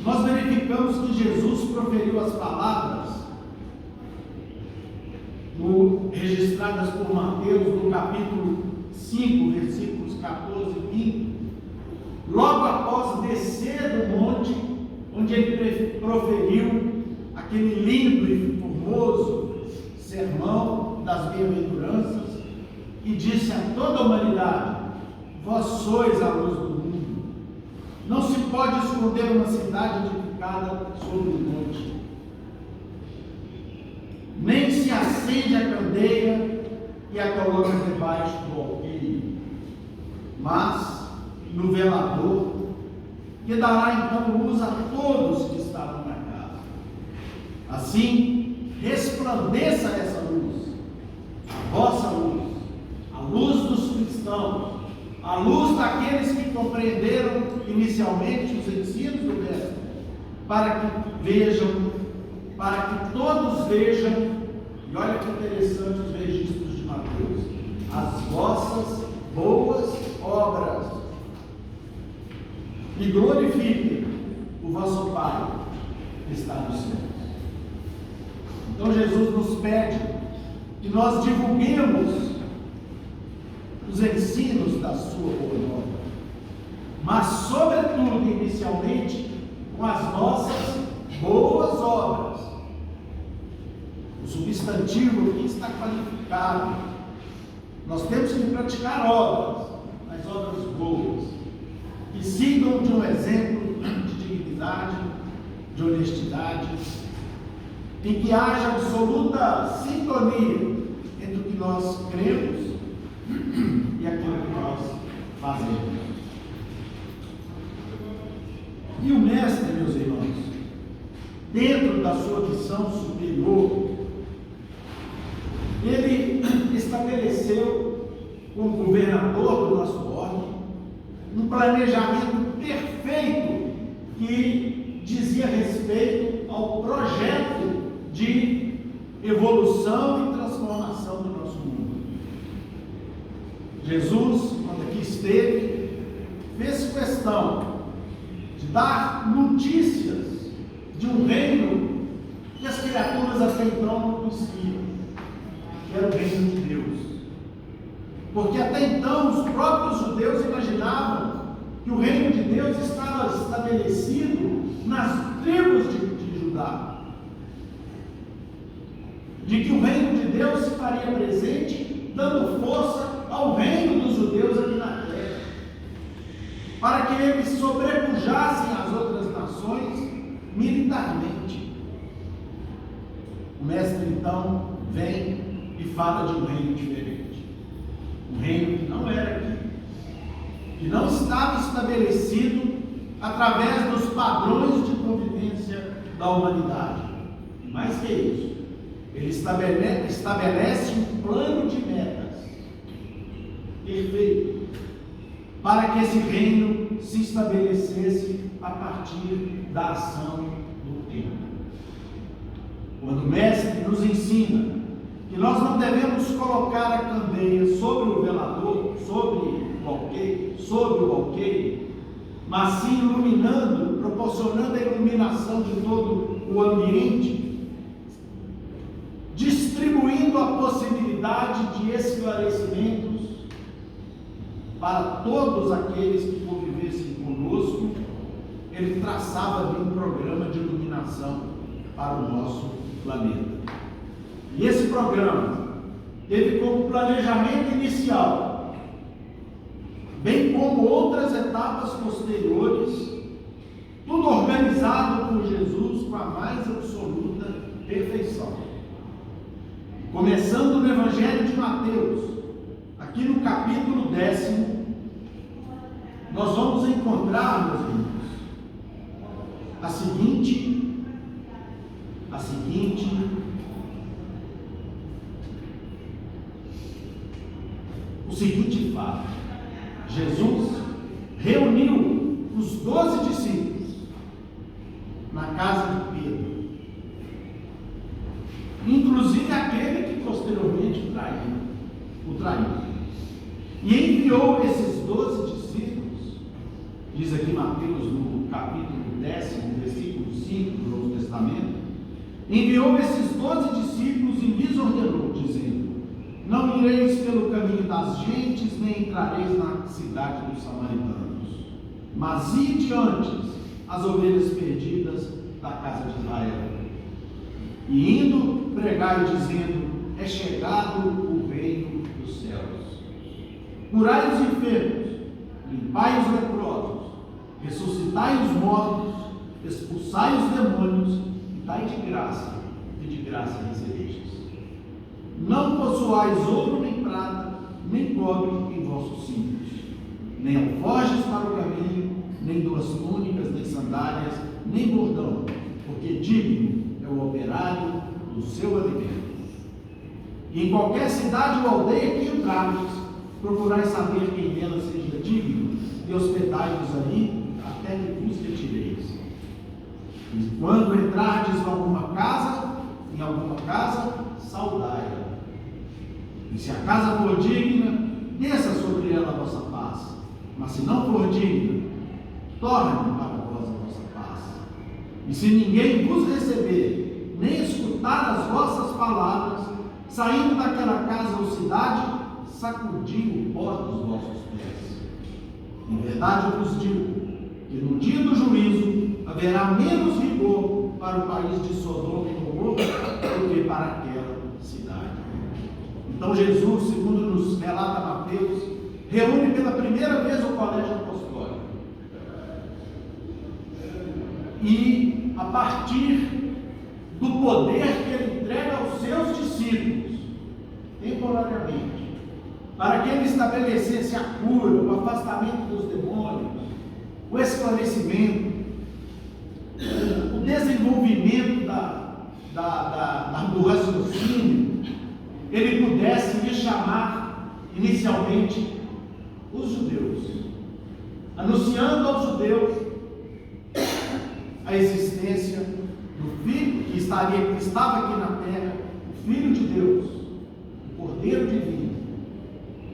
[SPEAKER 1] nós verificamos que Jesus proferiu as palavras registradas por Mateus no capítulo 5, versículos 14 e 20, logo após descer do monte, onde ele proferiu aquele lindo e formoso sermão das bem-aventuranças, e disse a toda a humanidade: vós sois a luz do mundo. Não se pode esconder uma cidade edificada sobre um monte, nem se acende a candeia e a coloca debaixo do alqueire, mas no velador, que dará então luz a todos que estavam na casa. Assim, resplandeça essa luz, a vossa luz, a luz dos cristãos, a luz daqueles que compreenderam inicialmente os ensinos do Mestre, para que vejam, para que todos vejam, e olha que interessante os registros de Mateus, as vossas boas obras, e glorifiquem o vosso Pai que está nos céus. Então Jesus nos pede que nós divulguemos os ensinos da sua boa nova, mas sobretudo, inicialmente, com as nossas boas obras. O substantivo aqui está qualificado. Nós temos que praticar obras, mas obras boas, que sigam de um exemplo de dignidade, de honestidade, em que haja absoluta sintonia entre o que nós cremos e aquilo que nós fazemos. E o Mestre, meus irmãos, dentro da sua missão superior, ele estabeleceu como governador do nosso ordem um planejamento perfeito que dizia respeito ao projeto de evolução e transformação do nosso mundo. Jesus, quando aqui esteve, fez questão de dar notícias de um reino que as criaturas até então não conheciam, que era o reino de Deus. Porque até então os próprios judeus imaginavam que o reino de Deus estava estabelecido nas tribos de Judá, de que o reino de Deus se faria presente, dando força ao reino dos judeus aqui na terra. para que eles sobrepujassem as outras nações militarmente. O mestre então vem e fala de um reino diferente, um reino que não era aqui, que não estava estabelecido através dos padrões de convivência da humanidade. Mais que isso, ele estabelece um plano de metas perfeito para que esse reino se estabelecesse a partir da ação do tempo. Quando o mestre nos ensina que nós não devemos colocar a candeia sobre o velador, sobre o alqueire, mas sim iluminando, proporcionando a iluminação de todo o ambiente, distribuindo a possibilidade de esclarecimentos para todos aqueles que convivessem conosco. Ele traçava ali um programa de iluminação para o nosso planeta. E esse programa teve como planejamento inicial, bem como outras etapas posteriores, tudo organizado por Jesus com a mais absoluta perfeição. Começando no Evangelho de Mateus, aqui no capítulo 10, nós vamos encontrar, meus irmãos, o seguinte fato: Jesus reuniu os 12 discípulos na casa de Pedro, inclusive aquele que posteriormente o traiu, e enviou esses 12 discípulos, diz aqui Mateus no capítulo 10, versículo 5 do Novo Testamento, enviou esses 12 discípulos e lhes ordenou, dizendo: não ireis pelo caminho das gentes, nem entrareis na cidade dos samaritanos, mas ide antes as ovelhas perdidas da casa de Israel. E indo, pregai dizendo: é chegado o reino dos céus. Curai os enfermos, limpai os leprosos, ressuscitai os mortos, expulsai os demônios, e dai de graça, e de graça recebestes. Não possuais ouro nem prata, nem cobre em vossos cintos, nem alforjes para o caminho, nem 2 túnicas, nem sandálias, nem bordão, porque digno é o operário do seu alimento. E em qualquer cidade ou aldeia que entrardes, procurai saber quem dela seja digno, e hospedai-vos ali, até que vos retireis. E quando entrardes em alguma casa, saudai-a. E se a casa for digna, desça sobre ela a vossa paz. Mas se não for digna, torne para vós a vossa paz. E se ninguém vos receber, nem escutar as vossas palavras, saindo daquela casa ou cidade, sacudiu o pó dos vossos pés. Em verdade eu vos digo, que no dia do juízo haverá menos rigor para o país de Sodoma e Gomorra do que para aquela cidade. Então Jesus, segundo nos relata Mateus, reúne pela primeira vez o colégio apostólico. E a partir do poder que ele entrega aos seus discípulos, temporariamente, para que ele estabelecesse a cura, o afastamento dos demônios, o esclarecimento, o desenvolvimento do raciocínio, ele pudesse chamar inicialmente os judeus, anunciando aos judeus a existência do Filho que estava aqui na terra, o Filho de Deus, o Cordeiro Divino,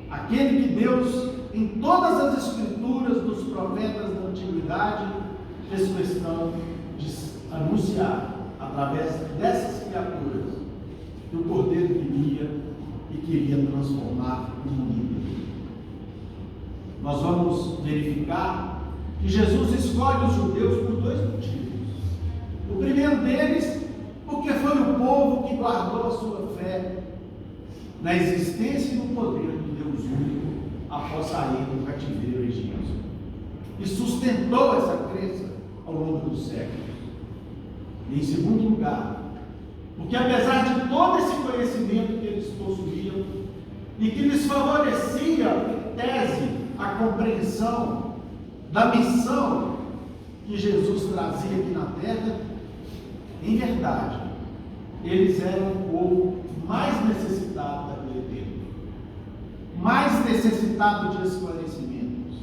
[SPEAKER 1] aquele que Deus, em todas as escrituras dos profetas da antiguidade, fez questão de anunciar através dessas criaturas que o Cordeiro viria e queria transformar o mundo inteiro. Nós vamos verificar que Jesus escolhe os judeus por 2 motivos. O primeiro deles, porque foi o povo que guardou a sua fé na existência e no poder do Deus único após sair do cativeiro egípcio. e sustentou essa crença ao longo dos séculos. E em segundo lugar, porque apesar de todo esse conhecimento que eles possuíam e que lhes favorecia, em tese, a compreensão da missão que Jesus trazia aqui na terra, em verdade, eles eram o povo mais necessitado daquele tempo, mais necessitado de esclarecimentos,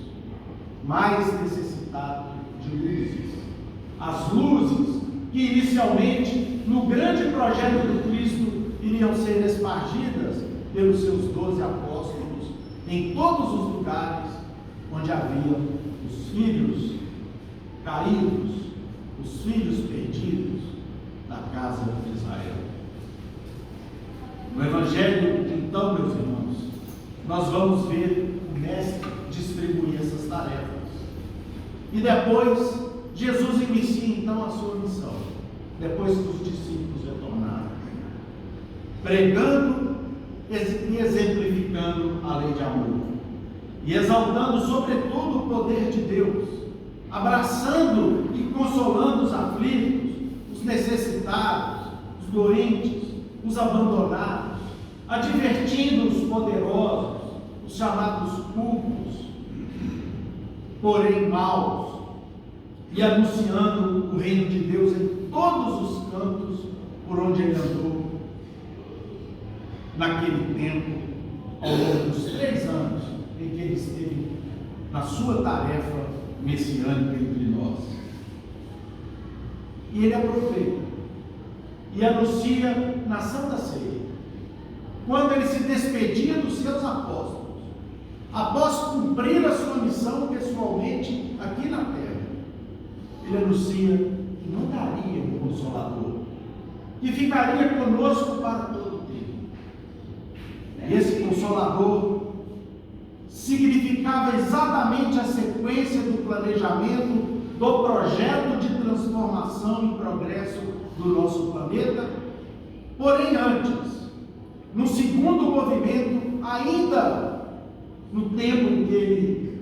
[SPEAKER 1] mais necessitado de luzes. As luzes que inicialmente, no grande projeto do Cristo, iriam ser espargidas pelos seus 12 apóstolos em todos os lugares onde haviam os filhos caídos, os filhos perdidos da casa de Israel. No Evangelho, então, meus irmãos, nós vamos ver o Mestre distribuir essas tarefas. E depois, Jesus inicia então a sua missão, depois que os discípulos retornaram, pregando e exemplificando a lei de amor, e exaltando sobretudo o poder de Deus, abraçando e consolando os aflitos, os necessitados, os doentes, os abandonados, advertindo os poderosos, os chamados cultos, porém maus, e anunciando o reino de Deus em todos os cantos por onde ele andou naquele tempo, ao longo dos 3 anos em que ele esteve na sua tarefa messiânica entre nós. E ele aproveita e anuncia na Santa Ceia, quando ele se despedia dos seus apóstolos, após cumprir a sua missão pessoalmente aqui na terra, ele anuncia que não daria um Consolador, que ficaria conosco para todo o tempo. E esse Consolador significava exatamente a sequência do planejamento do projeto de transformação e progresso do nosso planeta. Porém, antes, no segundo movimento, ainda no tempo em que ele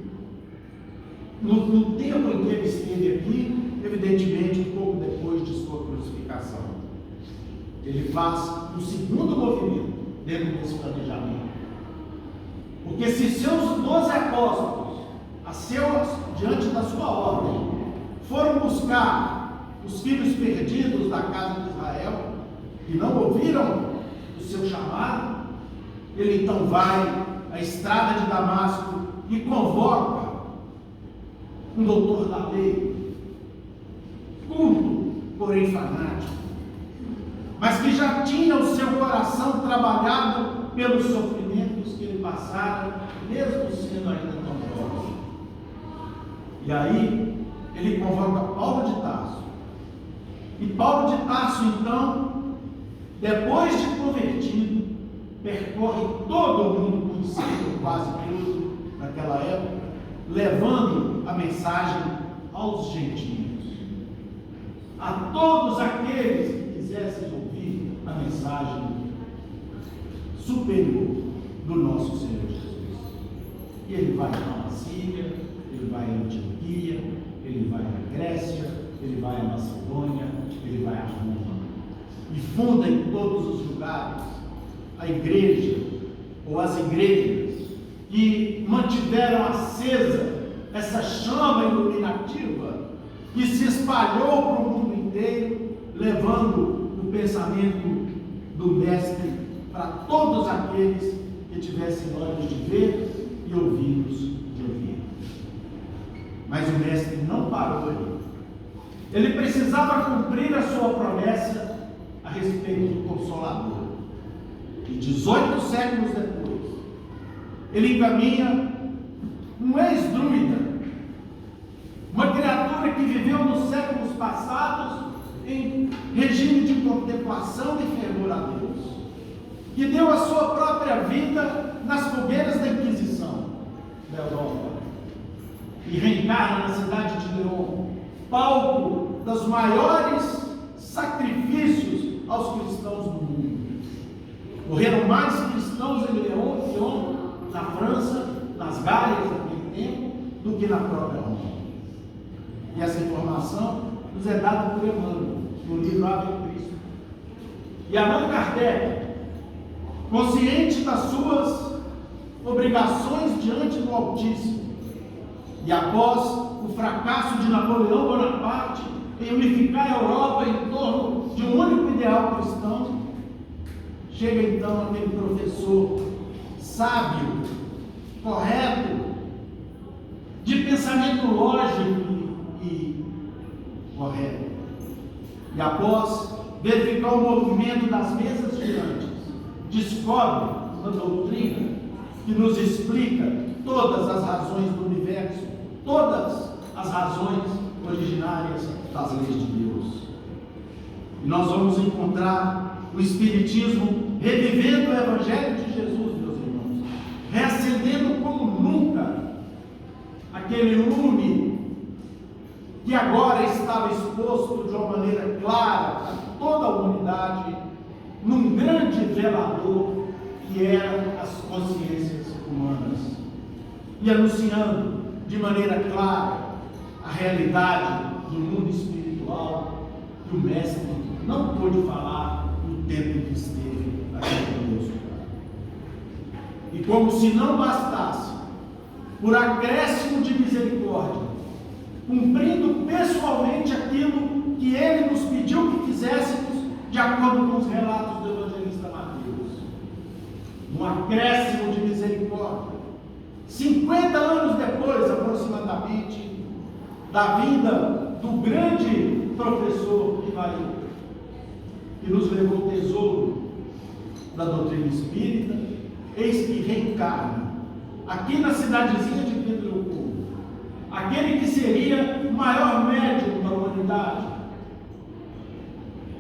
[SPEAKER 1] esteve aqui, evidentemente um pouco depois de sua crucificação, ele faz um segundo movimento dentro desse planejamento. Porque se seus 12 apóstolos, diante da sua ordem, foram buscar os filhos perdidos da casa de Israel, e não ouviram o seu chamado, ele então vai à estrada de Damasco e convoca um doutor da lei, culto, porém fanático, mas que já tinha o seu coração trabalhado pelos sofrimentos que ele passara, mesmo sendo ainda tão jovem. E aí, ele convoca Paulo de Tarso. E Paulo de Tarso, então, depois de convertido, percorre todo o mundo conhecido, quase tudo, naquela época, levando a mensagem aos gentios, a todos aqueles que quisessem ouvir a mensagem superior do nosso Senhor Jesus. E ele vai então à Síria, ele vai à Antioquia, ele vai à Grécia, ele vai à Macedônia, ele vai a Roma, e funda em todos os lugares a igreja, ou as igrejas, que mantiveram acesa essa chama iluminativa que se espalhou para o mundo inteiro, levando o pensamento do Mestre para todos aqueles que tivessem olhos de ver e ouvidos de ouvir. Mas o Mestre não parou ali. Ele precisava cumprir a sua promessa a respeito do Consolador. E 18 séculos depois, ele encaminha um ex-druida, uma criatura que viveu nos séculos passados em regime de contemplação e fervor a Deus, que deu a sua própria vida nas fogueiras da Inquisição da Europa e reencarna na cidade de León, palco dos maiores sacrifícios aos cristãos do mundo. Morreram mais cristãos em León, na França, nas Gálias naquele tempo, do que na própria Roma. E essa informação nos é dada por Emmanuel, no livro Ave Cristo. E Allan Kardec, consciente das suas obrigações diante do Altíssimo, e após o fracasso de Napoleão Bonaparte em unificar a Europa em torno de um único ideal cristão, chega então aquele professor sábio, correto, de pensamento lógico e correto. E após verificar o movimento das mesas girantes, descobre uma doutrina que nos explica todas as razões do universo, todas as razões originárias das leis de Deus. E nós vamos encontrar o Espiritismo revivendo o Evangelho de Jesus, meus irmãos, reacendendo como nunca aquele lume que agora estava exposto de uma maneira clara a toda a humanidade, num grande velador que eram as consciências humanas, e anunciando de maneira clara a realidade do mundo espiritual que o Mestre não pôde falar no tempo em que esteve aqui conosco. E como se não bastasse, por acréscimo de misericórdia, cumprindo pessoalmente aquilo que Ele nos pediu que fizéssemos, de acordo com os relatos do evangelista Mateus. Um acréscimo de misericórdia. 50 anos depois, aproximadamente, da vinda do grande professor Ivaí, que nos levou o tesouro da doutrina espírita, eis que reencarna aqui na cidadezinha de Pedro Leopoldo, aquele que seria o maior médium da humanidade,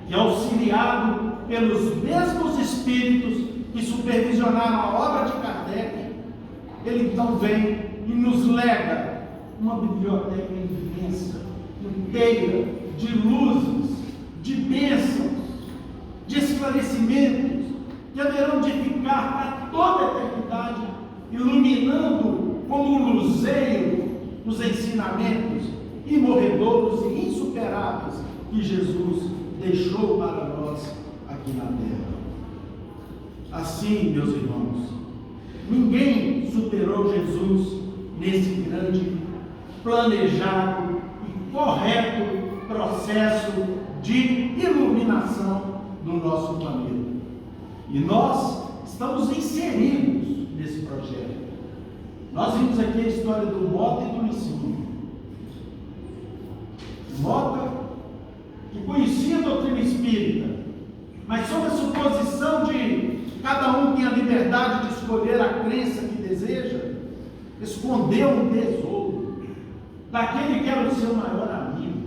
[SPEAKER 1] e auxiliado pelos mesmos espíritos que supervisionaram a obra de Kardec, ele então vem e nos lega uma biblioteca imensa, inteira de luzes, de bênçãos, de esclarecimentos, que haverão de ficar para toda a eternidade, iluminando como um luzeiro os ensinamentos imorredouros e insuperáveis que Jesus deixou para nós aqui na terra. Assim, meus irmãos, ninguém superou Jesus nesse grande, planejado e correto processo de iluminação do nosso planeta. E nós estamos inseridos nesse projeto. Nós vimos aqui a história do Mota e do Licínio. Mota, que conhecia a doutrina espírita, mas sob a suposição de cada um tem a liberdade de escolher a crença que deseja, escondeu um tesouro daquele que era o seu maior amigo,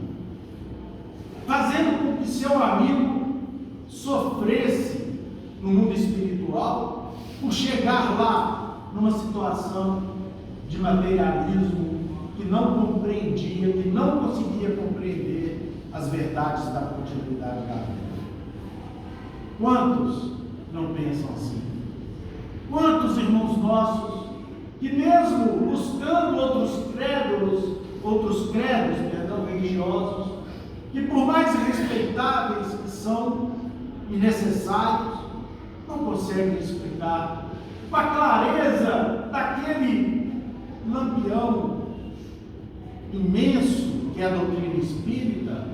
[SPEAKER 1] fazendo com que seu amigo sofresse no mundo espiritual por chegar lá numa situação de materialismo que não compreendia, que não conseguia compreender as verdades da continuidade da vida. Quantos não pensam assim? Quantos irmãos nossos que mesmo buscando outros credos religiosos, que por mais respeitáveis que são e necessários, não conseguem explicar com a clareza daquele lampião imenso que é a doutrina espírita,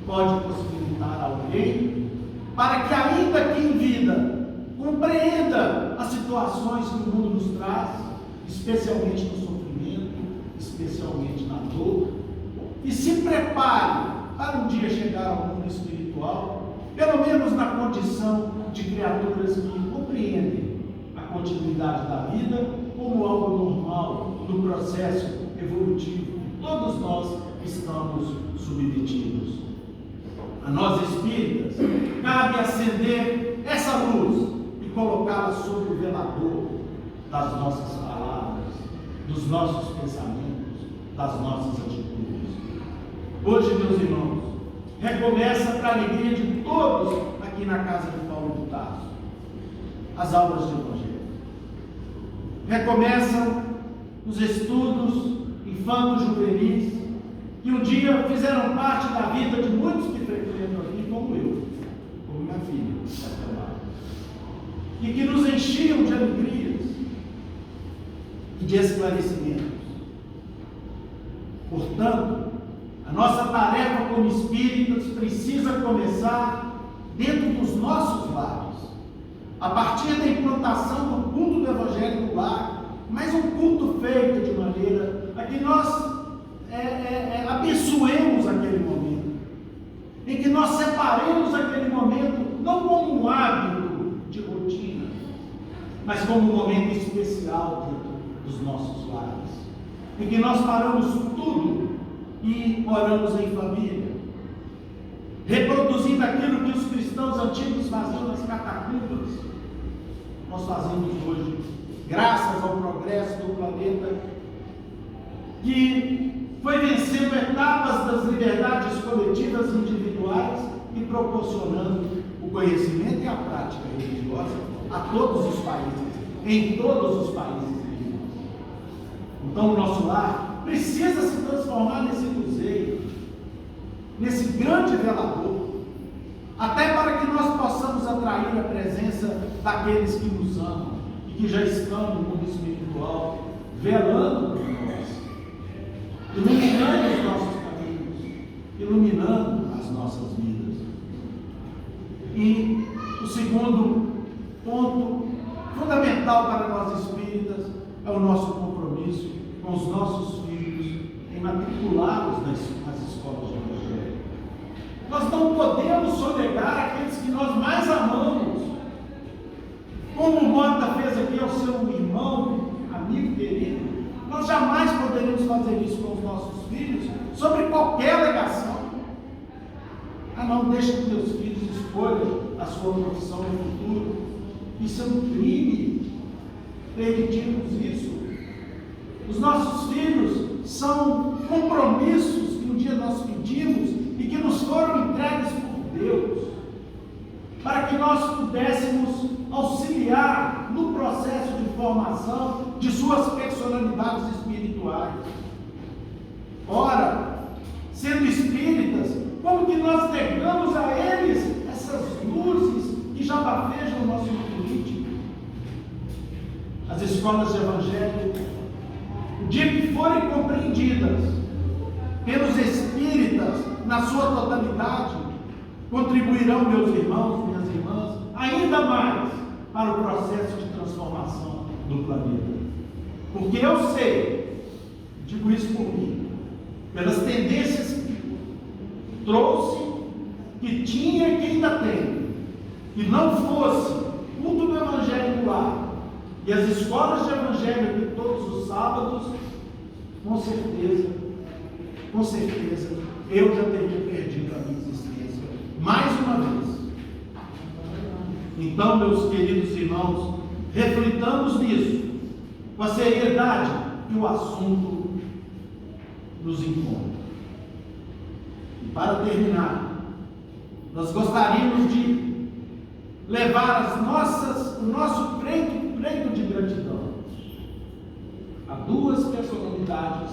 [SPEAKER 1] pode possibilitar alguém para que, ainda que em vida, compreenda as situações que o mundo nos traz, especialmente no sofrimento, especialmente na dor, e se prepare para um dia chegar ao mundo espiritual, pelo menos na condição de criaturas que compreendem a continuidade da vida como algo normal no processo evolutivo que todos nós estamos submetidos. A nós espíritas cabe acender essa luz e colocá-la sobre o velador das nossas palavras, dos nossos pensamentos, das nossas atitudes. Hoje, meus irmãos, recomeça para a alegria de todos aqui na casa de Paulo de Tarso as aulas de Evangelho. Recomeçam os estudos infantos juvenis, que um dia fizeram parte da vida de muitos que frequentam aqui, como eu, como minha filha, até lá, e que nos enchiam de alegrias e de esclarecimentos. Portanto, a nossa tarefa como espíritas precisa começar dentro dos nossos lares, a partir da implantação do culto do Evangelho no lar, mas um culto feito de maneira a que nós abençoemos aquele momento, em que nós separemos aquele momento não como um hábito de rotina, mas como um momento especial dentro dos nossos lares, em que nós paramos tudo e oramos em família, reproduzindo aquilo que os cristãos antigos faziam nas catacumbas. Nós fazemos hoje, graças ao progresso do planeta, que foi vencendo etapas das liberdades coletivas e individuais e proporcionando o conhecimento e a prática religiosa a todos os países, em todos os países religiosos. Então o nosso lar precisa se transformar nesse museu, nesse grande velador, até para que nós possamos atrair a presença daqueles que nos amam e que já estão no mundo espiritual, velando por nós, iluminando os nossos caminhos, iluminando as nossas vidas. E o segundo ponto fundamental para nós espíritas é o nosso compromisso com os nossos filhos em matriculá-los nas escolas de evangelho. Nós não podemos sonegar aqueles que nós mais amamos, como o Mota fez aqui ao seu irmão, amigo querido. Nós jamais poderemos fazer isso com os nossos filhos, sobre qualquer alegação. Não deixe que teus filhos escolham a sua profissão no futuro. Isso é um crime. Permitimos isso. Os nossos filhos são compromissos que um dia nós pedimos e que nos foram entregues por Deus, para que nós pudéssemos auxiliar no processo de formação de suas personalidades espirituais. Ora, sendo espíritas, como que nós negamos a eles essas luzes que já bafejam o nosso político? As escolas de evangelho, o dia que forem compreendidas pelos espíritas na sua totalidade, contribuirão, meus irmãos, minhas irmãs, ainda mais para o processo de transformação do planeta. Porque eu sei, digo isso por mim, pelas tendências que trouxe, que tinha e que ainda tem, que não fosse culto do Evangelho no lar e as escolas de Evangelho aqui todos os sábados, com certeza, eu já teria perdido a minha existência mais uma vez. Então, meus queridos irmãos, reflitamos nisso, com a seriedade que o assunto nos impõe. E para terminar, nós gostaríamos de levar o nosso pleito de gratidão a duas personalidades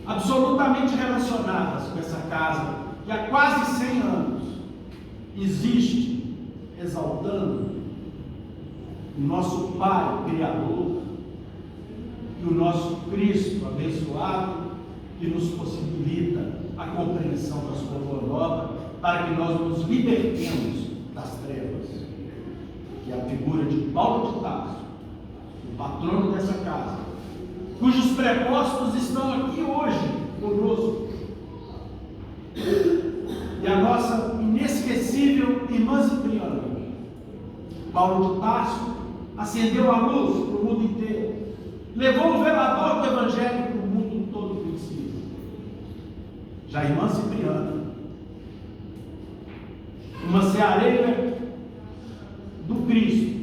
[SPEAKER 1] absolutamente relacionadas com essa casa, que há quase 100 anos existe, exaltando o nosso Pai Criador e o nosso Cristo abençoado, que nos possibilita a compreensão da sua boa nova, para que nós nos libertemos das trevas, que é a figura de Paulo de Tarso, o patrono dessa casa, cujos prepostos estão aqui hoje conosco, e a nossa inesquecível irmã Cipriana. Paulo de Tarso acendeu a luz para o mundo inteiro, levou o velador do Evangelho para o mundo todo conhecido. Já a irmã Cipriana, uma ceareira do Cristo,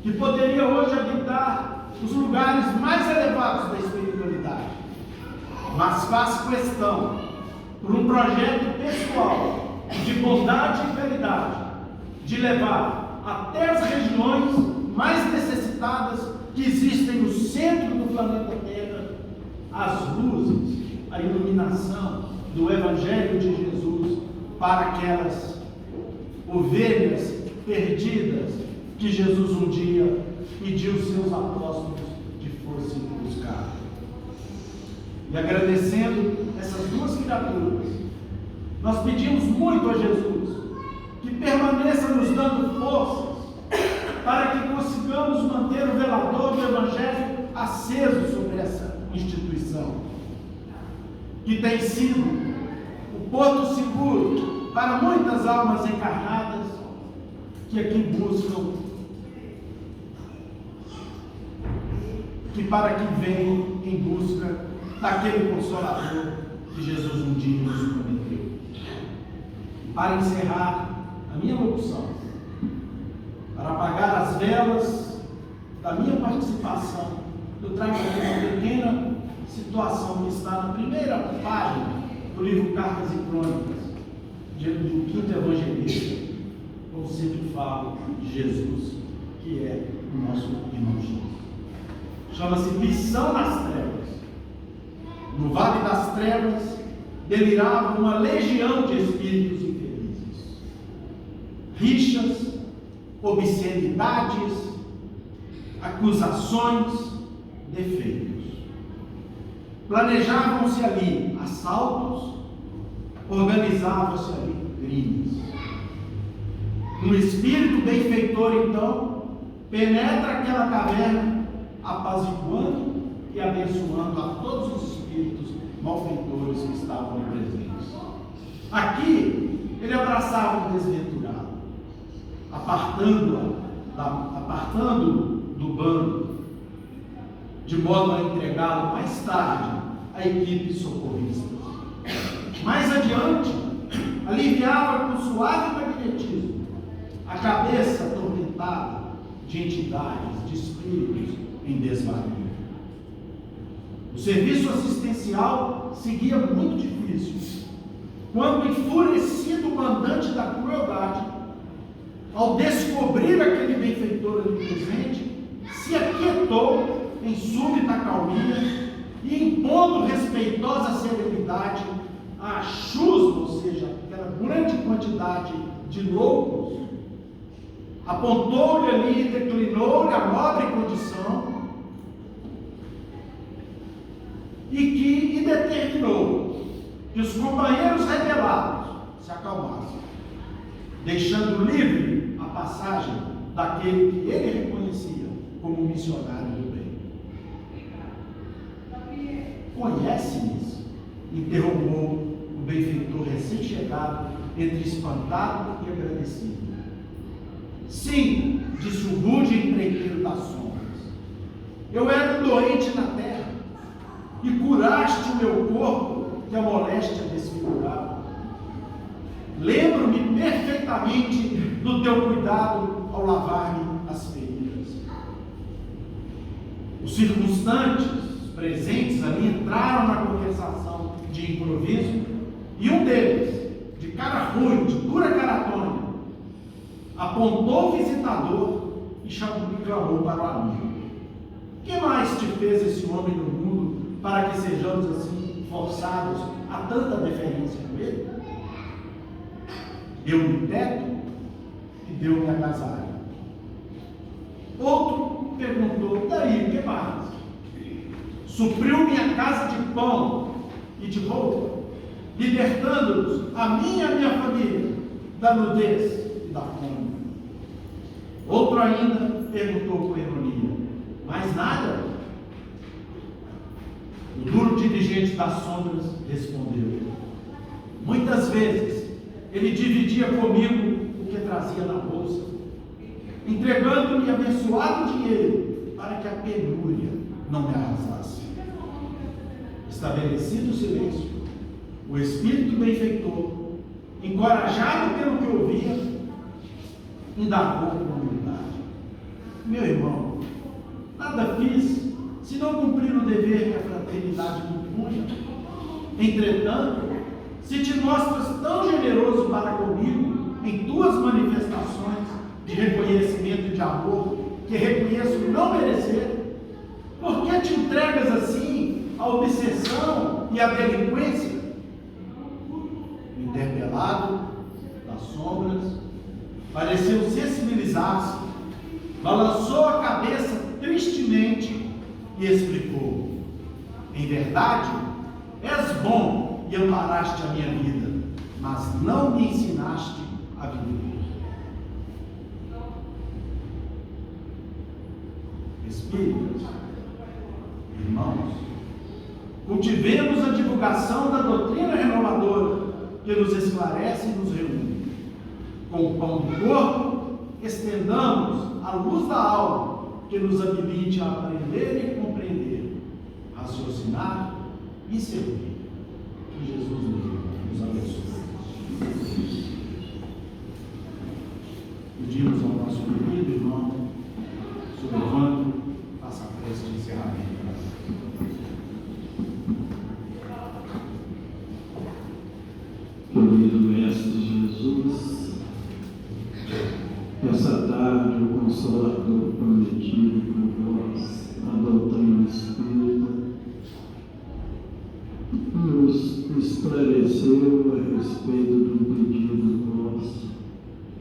[SPEAKER 1] que poderia hoje habitar os lugares mais elevados da espiritualidade, mas faz questão, por um projeto pessoal de bondade e caridade, de levar até as regiões mais necessitadas que existem no centro do planeta Terra as luzes, a iluminação do Evangelho de Jesus para aquelas ovelhas perdidas que Jesus um dia pediu aos seus apóstolos que fossem buscar. E agradecendo essas duas criaturas, nós pedimos muito a Jesus que permaneça nos dando forças para que consigamos manter o velador do Evangelho aceso sobre essa instituição, que tem sido o porto seguro para muitas almas encarnadas que aqui buscam, que para que venham em busca daquele Consolador que Jesus um dia nos prometeu. Para encerrar a minha locução, para apagar as velas da minha participação, eu trago aqui uma pequena situação que está na primeira página do livro Cartas e Crônicas, do quinto evangelista, como sempre falo, de Jesus, que é o nosso irmão Jesus. Chama-se Missão nas Trevas. No vale das trevas delirava uma legião de espíritos infelizes. Rixas, obscenidades, acusações, defeitos. Planejavam-se ali assaltos, organizavam-se ali crimes. Um espírito benfeitor, então, penetra aquela caverna, apaziguando e abençoando a todos os espíritos malfeitores que estavam presentes. Aqui, ele abraçava o desventurado, apartando do bando, de modo a entregá-lo mais tarde à equipe socorrista. Mais adiante, aliviava com suave magnetismo a cabeça atormentada de entidades, de espíritos em desvario. O serviço assistencial seguia muito difícil, quando, enfurecido o mandante da crueldade, ao descobrir aquele benfeitor ali presente, se aquietou em súbita calmia e, impondo respeitosa serenidade à chusma, ou seja, aquela grande quantidade de loucos, apontou-lhe ali e declinou-lhe a nobre condição e determinou que os companheiros rebelados se acalmassem, deixando livre a passagem daquele que ele reconhecia como missionário do bem. Conhece-nos? Interrogou o benfeitor recém-chegado, entre espantado e agradecido. Sim, disse o rude empreiteiro das sombras, eu era um doente na terra, e curaste o meu corpo que a moléstia desfigurava. Lembro-me perfeitamente do teu cuidado ao lavar-me as feridas. Os circunstantes, os presentes ali, entraram na conversação de improviso, e um deles, de cara ruim, de dura cara tônica, apontou o visitador e clamou para o amigo: que mais te fez esse homem no mundo para que sejamos assim forçados a tanta deferência com ele? Deu-me teto e deu-me agasalho. Outro perguntou: daí, o que mais? Supriu minha casa de pão e de roupa, libertando-nos, a mim e a minha família, da nudez e da fome. Outro ainda perguntou com ironia: mais nada? O duro dirigente das sombras respondeu: muitas vezes ele dividia comigo o que trazia na bolsa, entregando-me abençoado dinheiro para que a penúria não me arrasasse. Estabelecido o silêncio, o espírito benfeitor, encorajado pelo que ouvia, indagou com humildade: meu irmão, nada fiz senão cumprir o dever que a fraternidade me impunha. Entretanto, se te mostras tão generoso para comigo em tuas manifestações de reconhecimento e de amor, que reconheço não merecer, por que te entregas assim a obsessão e a delinquência. O interpelado das sombras pareceu sensibilizar-se, balançou a cabeça tristemente e explicou: em verdade, és bom e amparaste a minha vida, mas não me ensinaste a viver. Espíritos, irmãos, cultivemos a divulgação da doutrina renovadora que nos esclarece e nos reúne. Com o pão do corpo, estendamos a luz da alma que nos habilite a aprender e compreender, raciocinar e servir. Que Jesus nos abençoe. Pedimos ao nosso querido irmão, se levante, faça a prece de encerramento.
[SPEAKER 3] Querido Mestre Jesus, essa tarde o Consolador prometido por vós, a doutrina espírita, nos esclareceu a respeito do pedido vosso,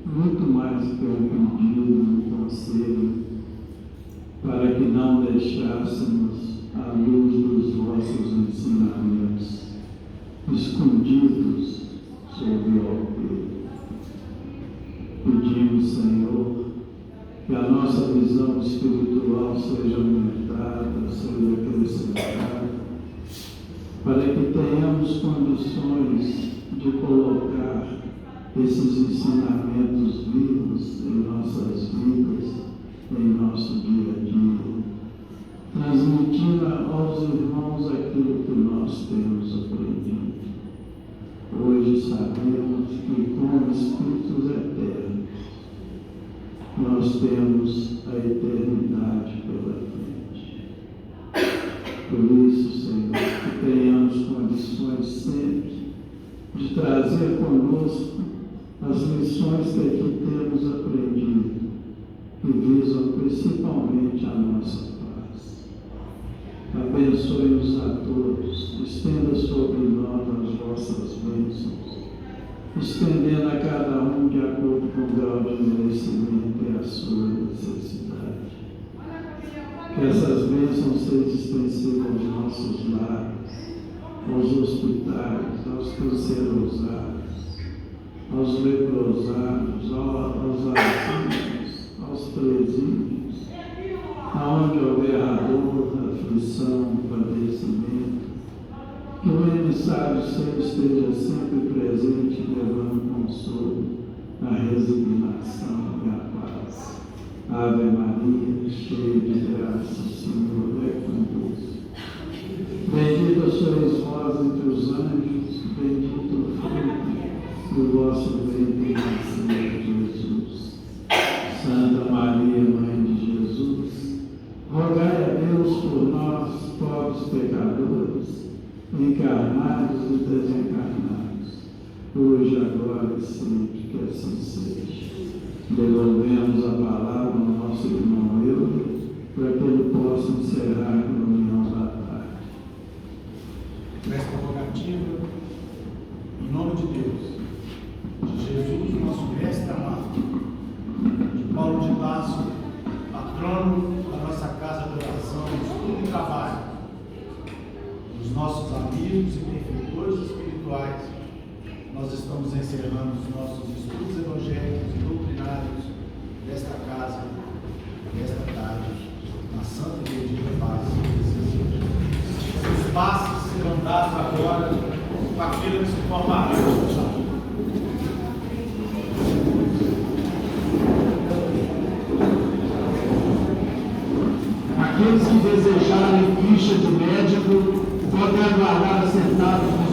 [SPEAKER 3] muito mais que um pedido, um conselho, para que não deixássemos a luz dos vossos ensinamentos escondidos sob o alqueire. Pedimos, Senhor, que a nossa visão espiritual seja aumentada, seja acrescentada, para que tenhamos condições de colocar esses ensinamentos vivos em nossas vidas, em nosso dia a dia, transmitindo aos irmãos aquilo que nós temos aprendido. Hoje sabemos que, como espíritos eternos, nós temos a eternidade pela frente. Por isso, Senhor, que tenhamos condições sempre de trazer conosco as lições que aqui temos aprendido, que visam principalmente a nossa paz. Abençoe-nos a todos, estenda sobre nós as vossas bênçãos, estendendo a cada um de acordo com o grau de merecimento e a sua necessidade. Que essas bênçãos sejam extensivas aos nossos lares, aos hospitais, aos cancerosados, aos leprosados, aos asilos, aos presídios, aonde houver dor, aflição, padecimento, que o emissário seu esteja sempre presente, levando consolo, a resignação e a paz. Ave Maria, cheia de graça, o Senhor é convosco. Bendita sois vós entre os anjos, bendito o fruto do vosso ventre, Senhor Jesus. Santa Maria, Mãe de Jesus, rogai a Deus por nós, pobres pecadores, encarnados e desencarnados, hoje, agora e sempre, que assim seja. Devolvemos a palavra ao nosso irmão Euler, para que ele possa encerrar a reunião da tarde.
[SPEAKER 1] Nesta rogativa, em nome de Deus, de Jesus, nosso mestre amado, de Paulo de Tarso, patrono da nossa casa de oração, estudo e trabalho, dos nossos amigos e benfeitores espirituais, nós estamos encerrando os nossos estudos evangélicos e doutrinários desta casa, desta tarde, na Santa e Bendita Paz. Os passos serão dados agora com aquilo que se formará. Aqueles que desejarem ficha de médico podem aguardar sentados nos